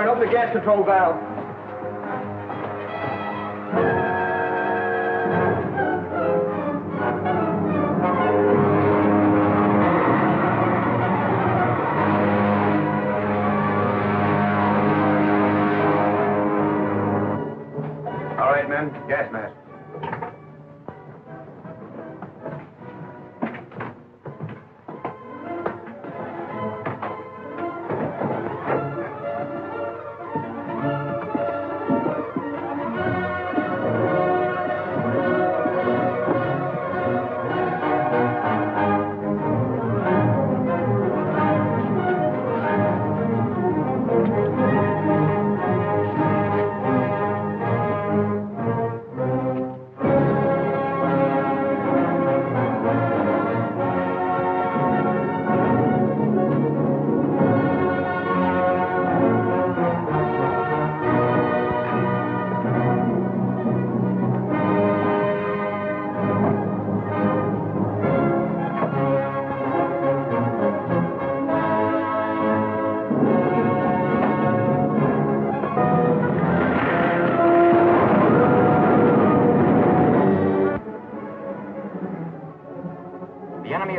Open the gas control valve. All right, men. Gas mask.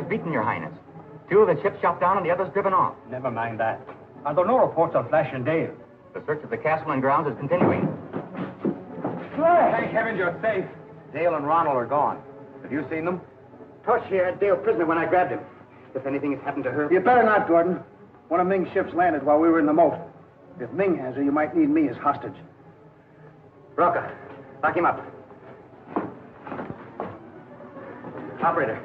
Beaten, Your Highness. 2 of the ships shot down and the others driven off. Never mind that. Are there no reports of Flash and Dale? The search of the castle and grounds is continuing. Flash! Thank heaven you're safe. Dale and Ronald are gone. Have you seen them? Torch here had Dale prisoner when I grabbed him. If anything has happened to her... You better not, Gordon. One of Ming's ships landed while we were in the moat. If Ming has her, you might need me as hostage. Roca, lock him up. Operator,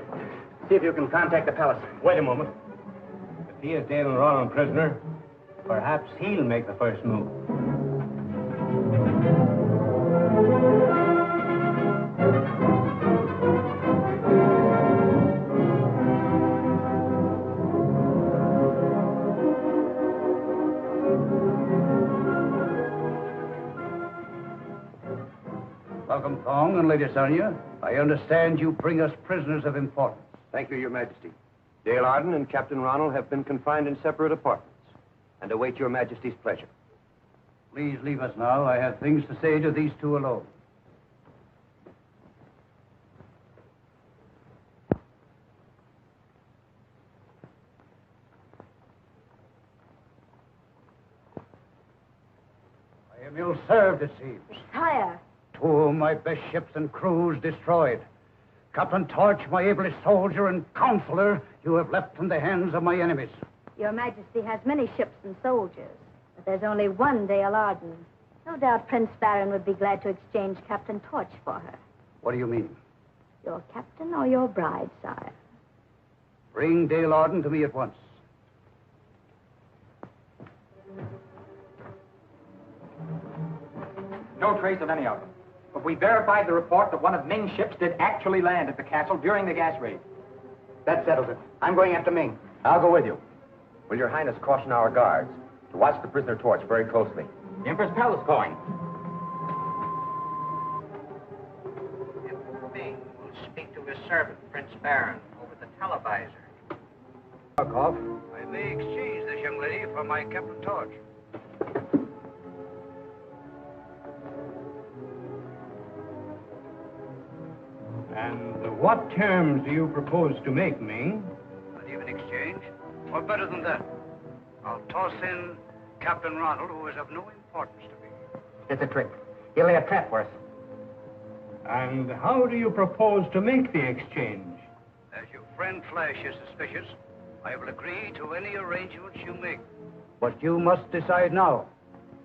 see if you can contact the palace. Wait a moment. If he has Dale and Ronald prisoner, perhaps he'll make the first move. Welcome, Thong and Lady Sonia. I understand you bring us prisoners of importance. Thank you, Your Majesty. Dale Arden and Captain Ronald have been confined in separate apartments and await Your Majesty's pleasure. Please leave us now. I have things to say to these 2 alone. I am ill-served, it seems. Sire. 2 of my best ships and crews destroyed. Captain Torch, my ablest soldier and counselor, you have left in the hands of my enemies. Your Majesty has many ships and soldiers, but there's only one Dale Arden. No doubt Prince Barin would be glad to exchange Captain Torch for her. What do you mean? Your captain or your bride, sire? Bring Dale Arden to me at once. No trace of any of them. But we verified the report that one of Ming's ships did actually land at the castle during the gas raid. That settles it. I'm going after Ming. I'll go with you. Will Your Highness caution our guards to watch the prisoner Torch very closely? The Emperor's palace calling. Ming will speak to his servant, Prince Barin, over the televisor. Zarkov, I may exchange this young lady for my Captain Torch. And what terms do you propose to make, Ming? Not even exchange, or better than that. I'll toss in Captain Ronald, who is of no importance to me. It's a trick. He'll lay a trap for us. And how do you propose to make the exchange? As your friend Flash is suspicious, I will agree to any arrangements you make. But you must decide now.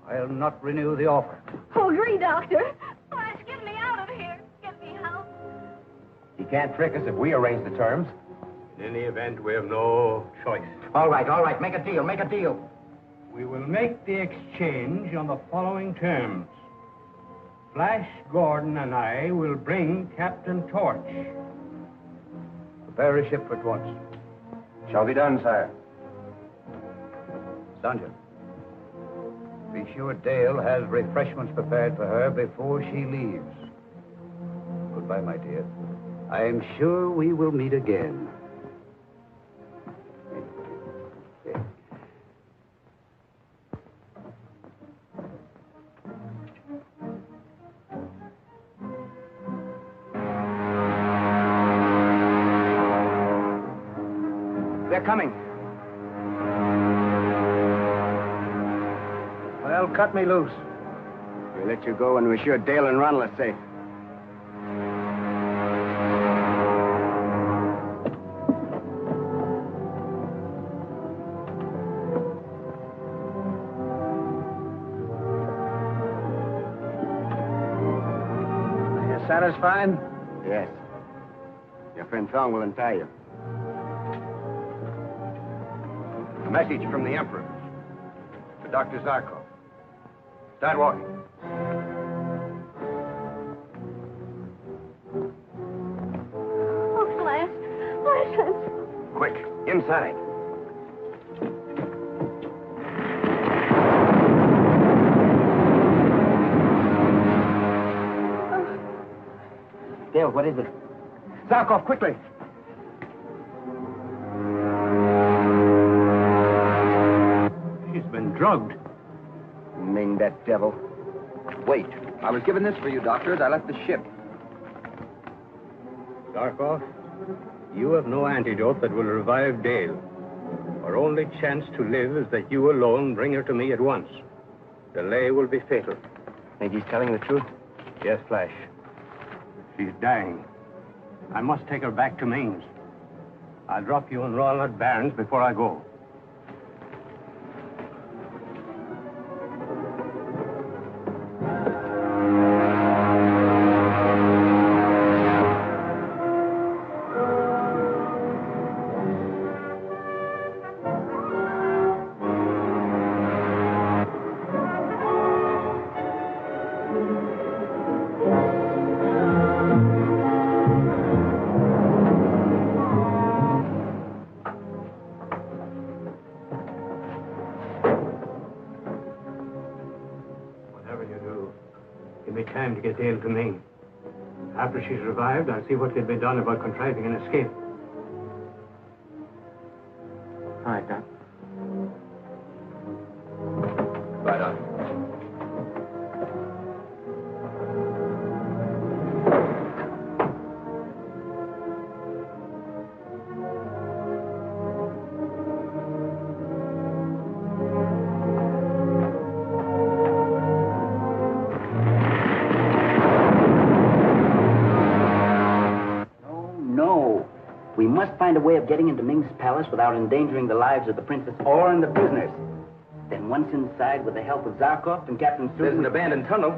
I'll not renew the offer. Oh, agree, Doctor. Flash, get me out of here. Get me help. He can't trick us if we arrange the terms. In any event, we have no choice. All right. Make a deal. We will make the exchange on the following terms. Flash Gordon and I will bring Captain Torch. Prepare a ship at once. Shall be done, sire. Sanja, be sure Dale has refreshments prepared for her before she leaves. Goodbye, my dear. I am sure we will meet again. They're coming. Well, cut me loose. We'll let you go when we're sure Dale and Ronald are safe. Are you satisfied? Yes. Your friend Thong will untie you. A message from the Emperor to Dr. Zarkov. Start walking. Oh, Flash. Quick, inside. Dale, what is it? Zarkov, quickly. She's been drugged. Ming, that devil. Wait. I was given this for you, Doctor, as I left the ship. Zarkov, you have no antidote that will revive Dale. Our only chance to live is that you alone bring her to me at once. Delay will be fatal. Think he's telling the truth? Yes, Flash. She's dying. I must take her back to Ming's. I'll drop you in Ronald Barnes before I go. Time to get Dale to Ming. After she's revived, I'll see what can be done about contriving an escape. All right, Doc. Right on. Find a way of getting into Ming's palace without endangering the lives of the princess or the prisoners. Then once inside, with the help of Zarkov and Captain Sue... There's an abandoned tunnel.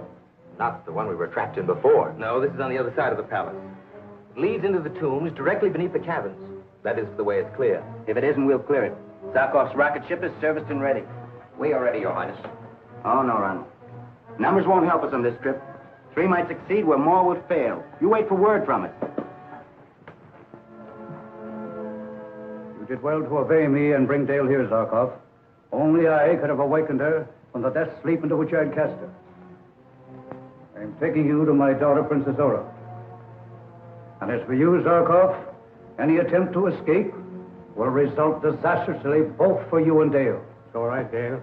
Not the one we were trapped in before. No, this is on the other side of the palace. It leads into the tombs directly beneath the caverns. That is the way it's clear. If it isn't, we'll clear it. Zarkov's rocket ship is serviced and ready. We are ready, Your Highness. Oh, no, Ronald. Numbers won't help us on this trip. 3 might succeed where more would fail. You wait for word from us. You did well to obey me and bring Dale here, Zarkov. Only I could have awakened her from the death sleep into which I had cast her. I am taking you to my daughter, Princess Ora. And as for you, Zarkov, any attempt to escape will result disastrously both for you and Dale. It's all right, Dale.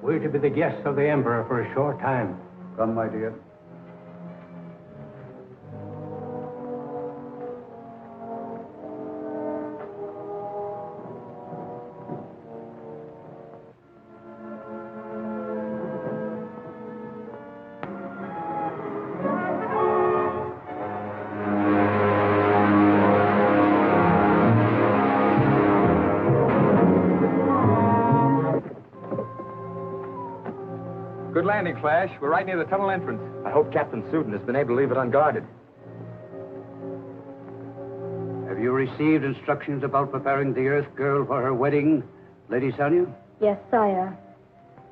We're to be the guests of the Emperor for a short time. Come, my dear. Good landing, Flash. We're right near the tunnel entrance. I hope Captain Suden has been able to leave it unguarded. Have you received instructions about preparing the Earth girl for her wedding, Lady Sonia? Yes, sire.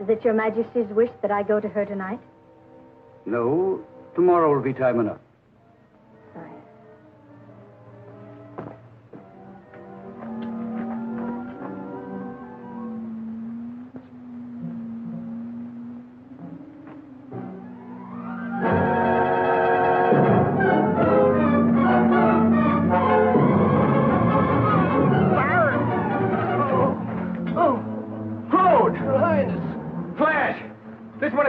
Is it your Majesty's wish that I go to her tonight? No. Tomorrow will be time enough. Sire.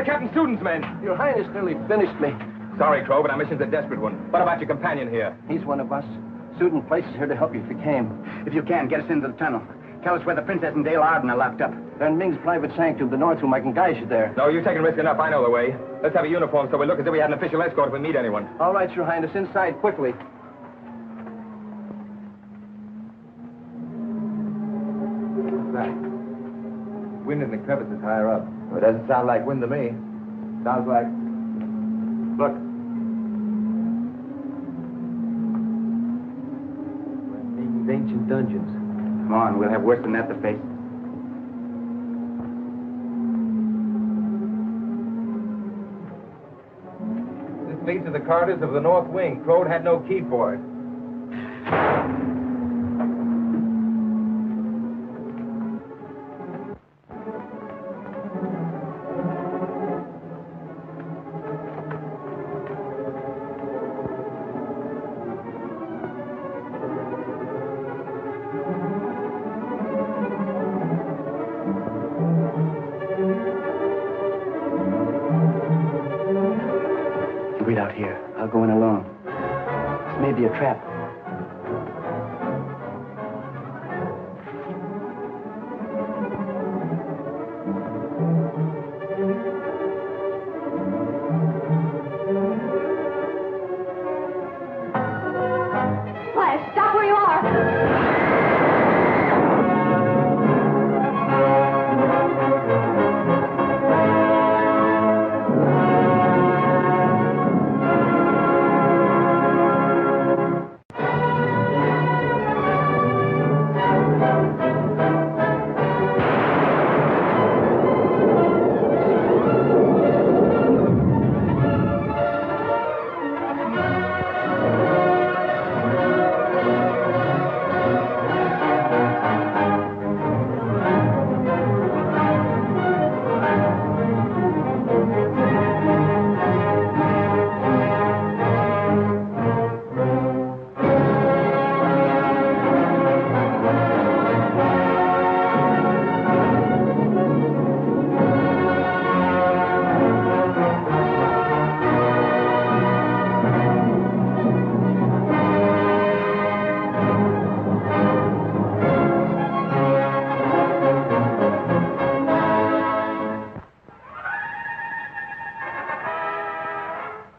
Captain Suden's men. Your Highness nearly finished me. Sorry, Crow, but our mission's a desperate one. What about your companion here? He's one of us. Suden places here to help you if you can. If you can, get us into the tunnel. Tell us where the Princess and Dale Arden are locked up. They're in Ming's private sanctum, the north room. I can guide you there. No, you're taking risk enough. I know the way. Let's have a uniform so we look as if we had an official escort if we meet anyone. All right, Your Highness. Inside, quickly. What's that? Wind in the crevices higher up. Well, it doesn't sound like wind to me. Sounds like... Look. We're in Ming's ancient dungeons. Come on, we'll have worse than that to face. This leads to the corridors of the north wing. Crowd had no key for it. Wait out here. I'll go in alone. This may be a trap. Flash, stop where you are.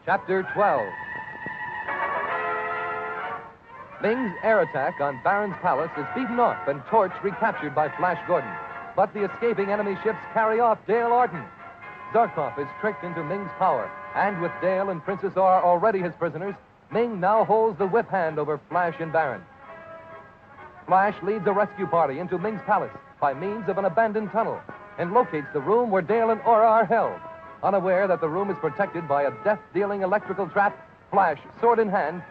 Chapter 12. Ming's air attack on Barin's palace is beaten off and Torch recaptured by Flash Gordon. But the escaping enemy ships carry off Dale Arden. Zarkov is tricked into Ming's power, and with Dale and Princess R already his prisoners, Ming now holds the whip hand over Flash and Barin. Flash leads a rescue party into Ming's palace by means of an abandoned tunnel and locates the room where Dale and Aura are held. Unaware that the room is protected by a death-dealing electrical trap, Flash, sword in hand,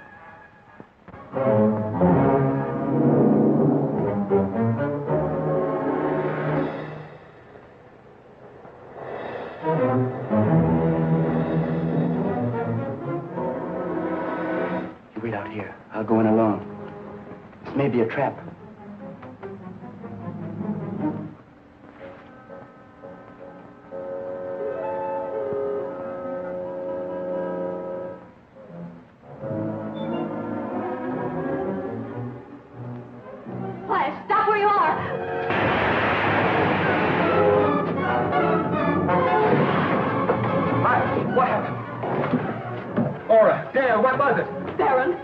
You wait out Here, I'll go in alone. This may be a trap. Flash, stop where you are. Hi, what happened? Aura, there, what was it? Baron,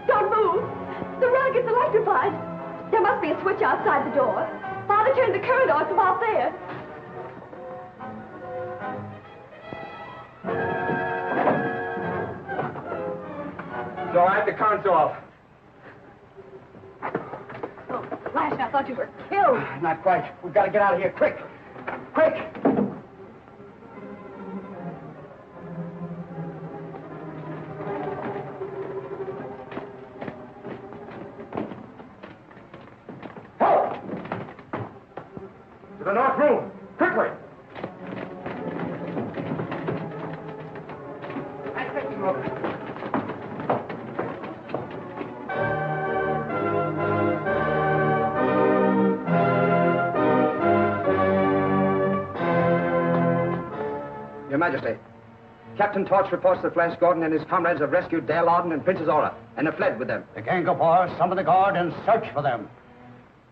don't move. The rug is electrified. There must be a switch outside the door. Father turned the current on from out there. It's all right, the current's off. Oh, Flash, I thought you were killed. Not quite. We've got to get out of here, quick. Quick! To the north room, quickly! Your Majesty, Captain Torch reports that Flash Gordon and his comrades have rescued Dale Auden and Princess Aura and have fled with them. The gang of war, summon the guard and search for them.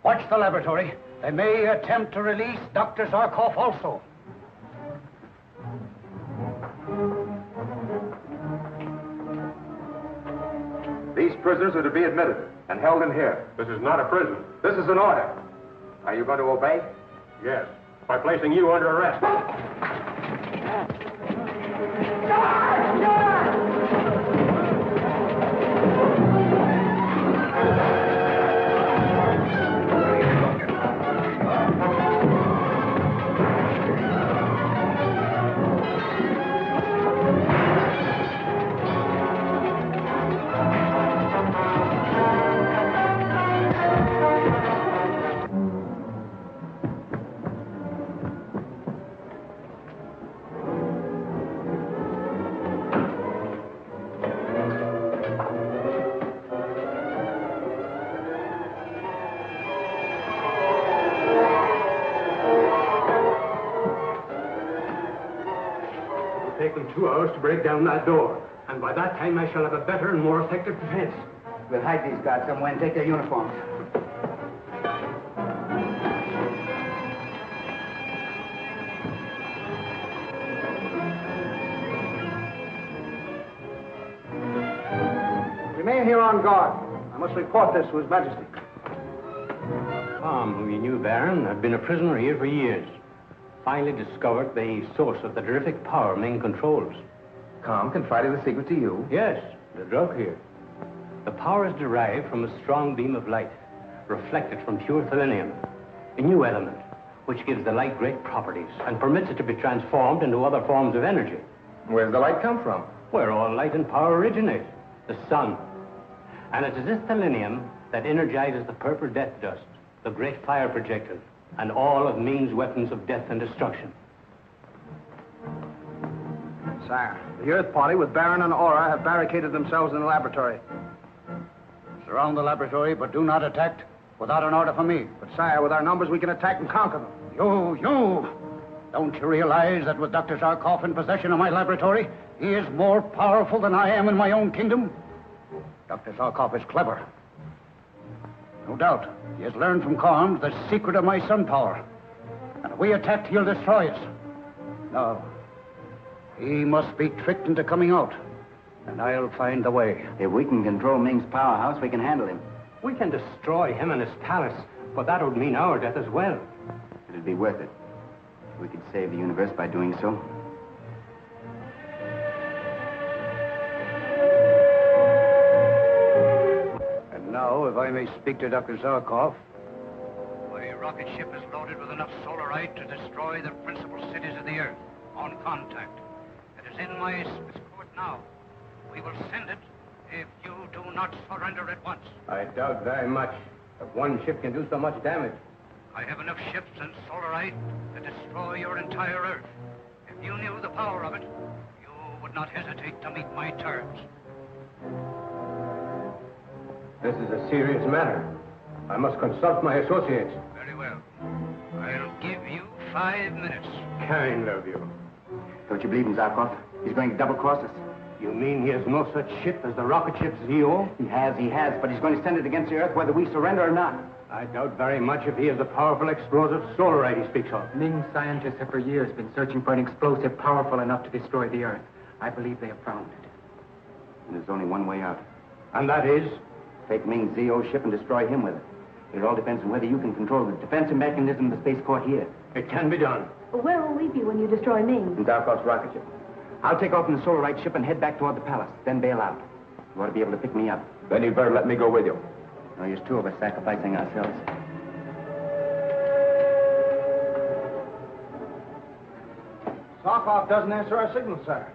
Watch the laboratory. They may attempt to release Dr. Zarkov also. These prisoners are to be admitted and held in here. This is not a prison. This is an order. Are you going to obey? Yes, by placing you under arrest. Take them 2 hours to break down that door. And by that time, I shall have a better and more effective defense. We'll hide these guards somewhere and take their uniforms. Remain here on guard. I must report this to His Majesty. Tom, whom you knew, Baron, had been a prisoner here for years. Finally discovered the source of the terrific power Ming controls. Com confided the secret to you? Yes, the drug here. The power is derived from a strong beam of light, reflected from pure selenium, a new element, which gives the light great properties and permits it to be transformed into other forms of energy. Where does the light come from? Where all light and power originate, the sun. And it is this selenium that energizes the purple death dust, the great fire projectile, and all of Ming's weapons of death and destruction. Sire, the Earth Party with Baron and Aura have barricaded themselves in the laboratory. Surround the laboratory, but do not attack without an order from me. But, sire, with our numbers, we can attack and conquer them. You! Don't you realize that with Dr. Zarkov in possession of my laboratory, he is more powerful than I am in my own kingdom? Dr. Zarkov is clever. No doubt, he has learned from Karm the secret of my sun power. And if we attack, he'll destroy us. No. He must be tricked into coming out. And I'll find the way. If we can control Ming's powerhouse, we can handle him. We can destroy him and his palace, but that would mean our death as well. It'd be worth it. We could save the universe by doing so. And now, if I may speak to Dr. Zarkov, my rocket ship is loaded with enough solarite to destroy the principal cities of the Earth on contact. It is in my court now. We will send it if you do not surrender at once. I doubt very much that one ship can do so much damage. I have enough ships and solarite to destroy your entire Earth. If you knew the power of it, you would not hesitate to meet my terms. This is a serious matter. I must consult my associates. Very well. I'll give you 5 minutes. Kind of you. Don't you believe him, Zarkov? He's going to double-cross us. You mean he has no such ship as the rocket ship ZO? He has, but he's going to send it against the Earth whether we surrender or not. I doubt very much if he has the powerful explosive solarite he speaks of. Ming scientists have for years been searching for an explosive powerful enough to destroy the Earth. I believe they have found it. And there's only one way out. And that is? Take Ming's ZO ship and destroy him with it. It all depends on whether you can control the defensive mechanism of the Space Court here. It can be done. Well, where will we be when you destroy Ming? In Zarkov's rocket ship. I'll take off in the solarite ship and head back toward the palace, then bail out. You ought to be able to pick me up. Then you'd better let me go with you. No use two of us sacrificing ourselves. Zarkov doesn't answer our signal, sir.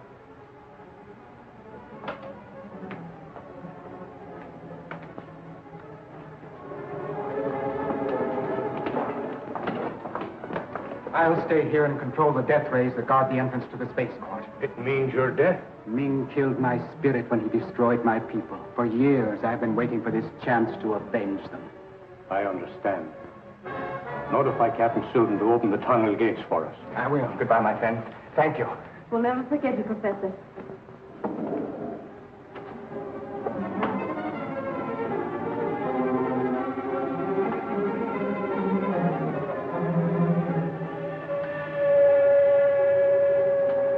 I'll stay here and control the death rays that guard the entrance to the spaceport. It means your death? Ming killed my spirit when he destroyed my people. For years, I've been waiting for this chance to avenge them. I understand. Notify Captain Sudan to open the tunnel gates for us. I will. Goodbye, my friend. Thank you. We'll never forget you, Professor.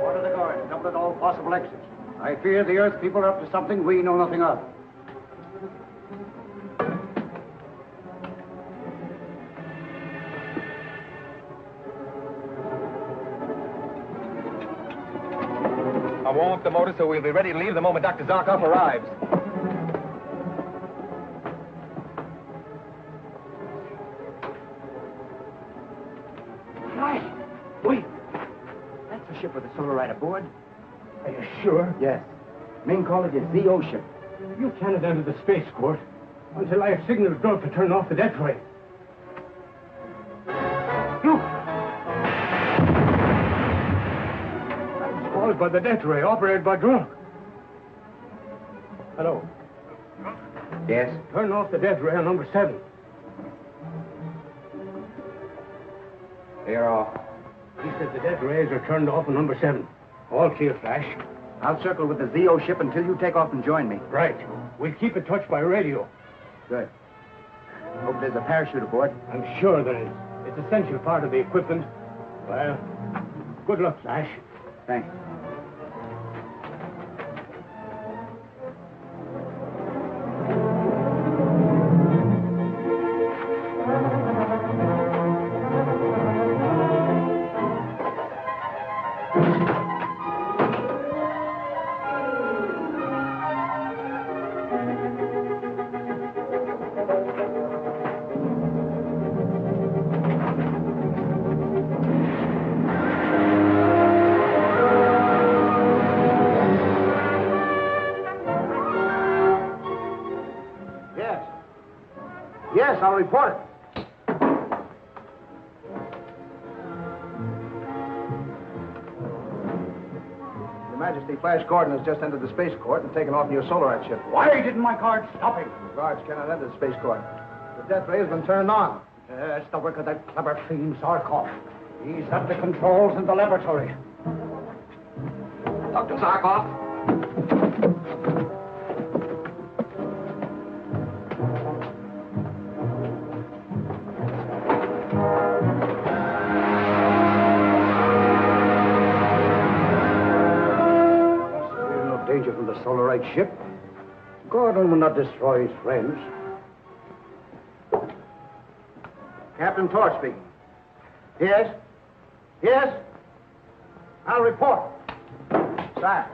Order the guards. Double at all possible exits. I fear the Earth people are up to something we know nothing of. I'll warm up the motor so we'll be ready to leave the moment Dr. Zarkov arrives. Right. Wait. That's a ship with a solarite aboard. Are you sure? Yes. Ming called it his ZO ship. You cannot enter the spaceport until I have signaled Gulf to turn off the death ray. Look! That's caused by the death ray operated by Drunk. Hello. Yes? Turn off the death ray on number 7. They're off. He said the death rays are turned off on number 7. All clear, Flash. I'll circle with the ZO ship until you take off and join me. Right. We'll keep in touch by radio. Good. Hope there's a parachute aboard. I'm sure there is. It's an essential part of the equipment. Well, good luck, Flash. Thanks. Yes, I'll report it. Your Majesty, Flash Gordon has just entered the space court and taken off in your solarite ship. Why didn't my guards stop him? The guards cannot enter the space court. The death ray has been turned on. It's the work of that clever fiend, Zarkov. He's at the controls in the laboratory. Dr. Zarkov? Danger from the solarite ship. Gordon will not destroy his friends. Captain Torch speaking. Yes? Yes? I'll report. Sire,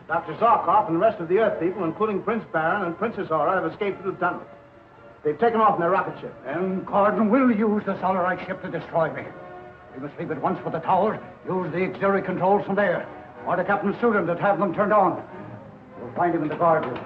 Dr. Zarkov and the rest of the Earth people, including Prince Barin and Princess Aura, have escaped through the tunnel. They've taken off in their rocket ship. And Gordon will use the solarite ship to destroy me. We must leave at once for the tower, use the auxiliary controls from there. Order Captain Sudan to have them turned on. We'll find him in the guard room.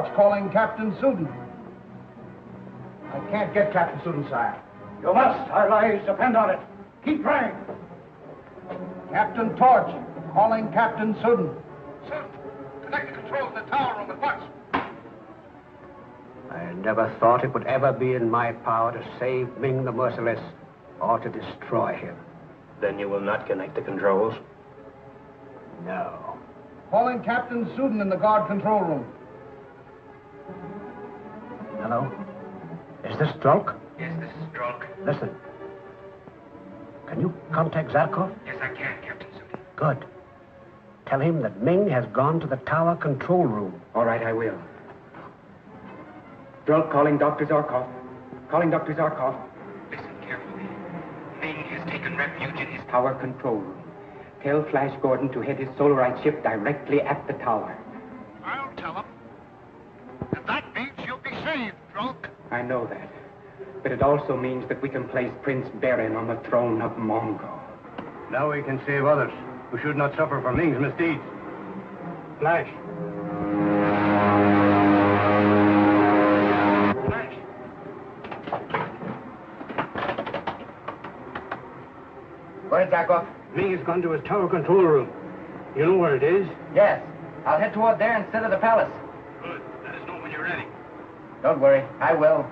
Torch calling Captain Suden. I can't get Captain Suden, sire. You must. Our lives depend on it. Keep trying. Captain Torch calling Captain Suden. Suden, connect the controls in the tower room at once. I never thought it would ever be in my power to save Ming the Merciless or to destroy him. Then you will not connect the controls? No. Calling Captain Suden in the guard control room. Hello? Is this Drunk? Yes, this is Drunk. Listen. Can you contact Zarkov? Yes, I can, Captain Suden. Good. Tell him that Ming has gone to the tower control room. All right, I will. Drunk calling Dr. Zarkov. Calling Dr. Zarkov. Listen carefully. Ming has taken refuge in his Tower control room. Tell Flash Gordon to head his Solarite ship directly at the tower. I'll tell him. And that means you'll be saved, Drunk. I know that. But it also means that we can place Prince Barin on the throne of Mongo. Now we can save others who should not suffer for Ming's misdeeds. Flash. Go ahead, Zarkov. Ming has gone to his tower control room. You know where it is? Yes. I'll head toward there instead of the palace. Good. Let us know when you're ready. Don't worry. I will.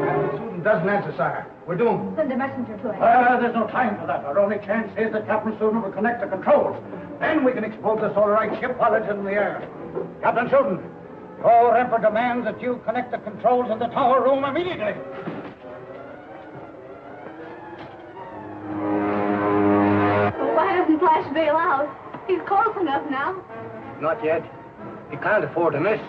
Captain Suden doesn't answer, sire. We're doomed. Send a messenger to him. There's no time for that. Our only chance is that Captain Suden will connect the controls. Then we can expose the Solarite ship while it's in the air. Captain Suden, your Emperor demands that you connect the controls in the tower room immediately. Well, why doesn't Flash bail out? He's close enough now. Not yet. He can't afford to miss.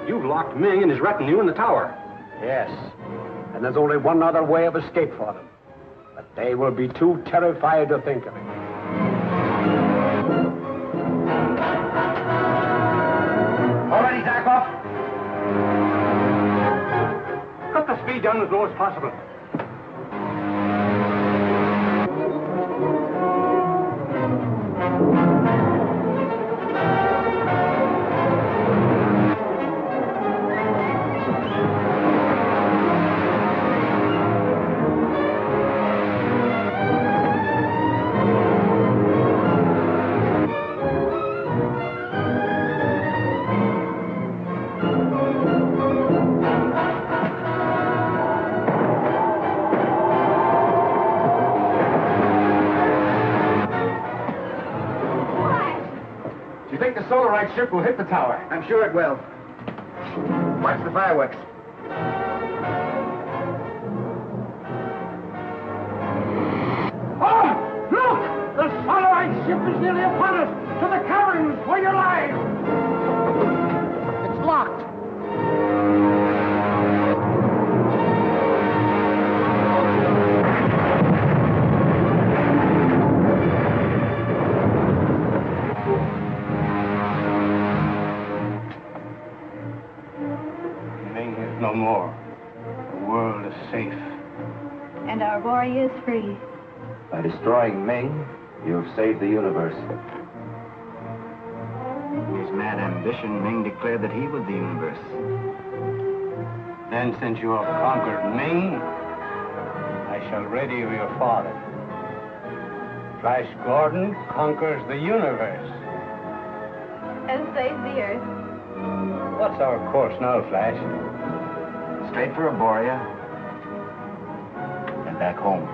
You've locked Ming and his retinue in the tower. Yes. And there's only one other way of escape for them. But they will be too terrified to think of it. All ready, Zarkov? Cut the speed down as low as possible. Solarite ship will hit the tower. I'm sure it will. Watch the fireworks. Oh, look! The Solarite ship is nearly upon us! To the caverns where you lie! It's locked. No more. The world is safe. And Arboria is free. By destroying Ming, you have saved the universe. In his mad ambition, Ming declared that he was the universe. Then, since you have conquered Ming, I shall rid you of your father. Flash Gordon conquers the universe. And saves the Earth. What's our course now, Flash? Straight for Arboria and back home.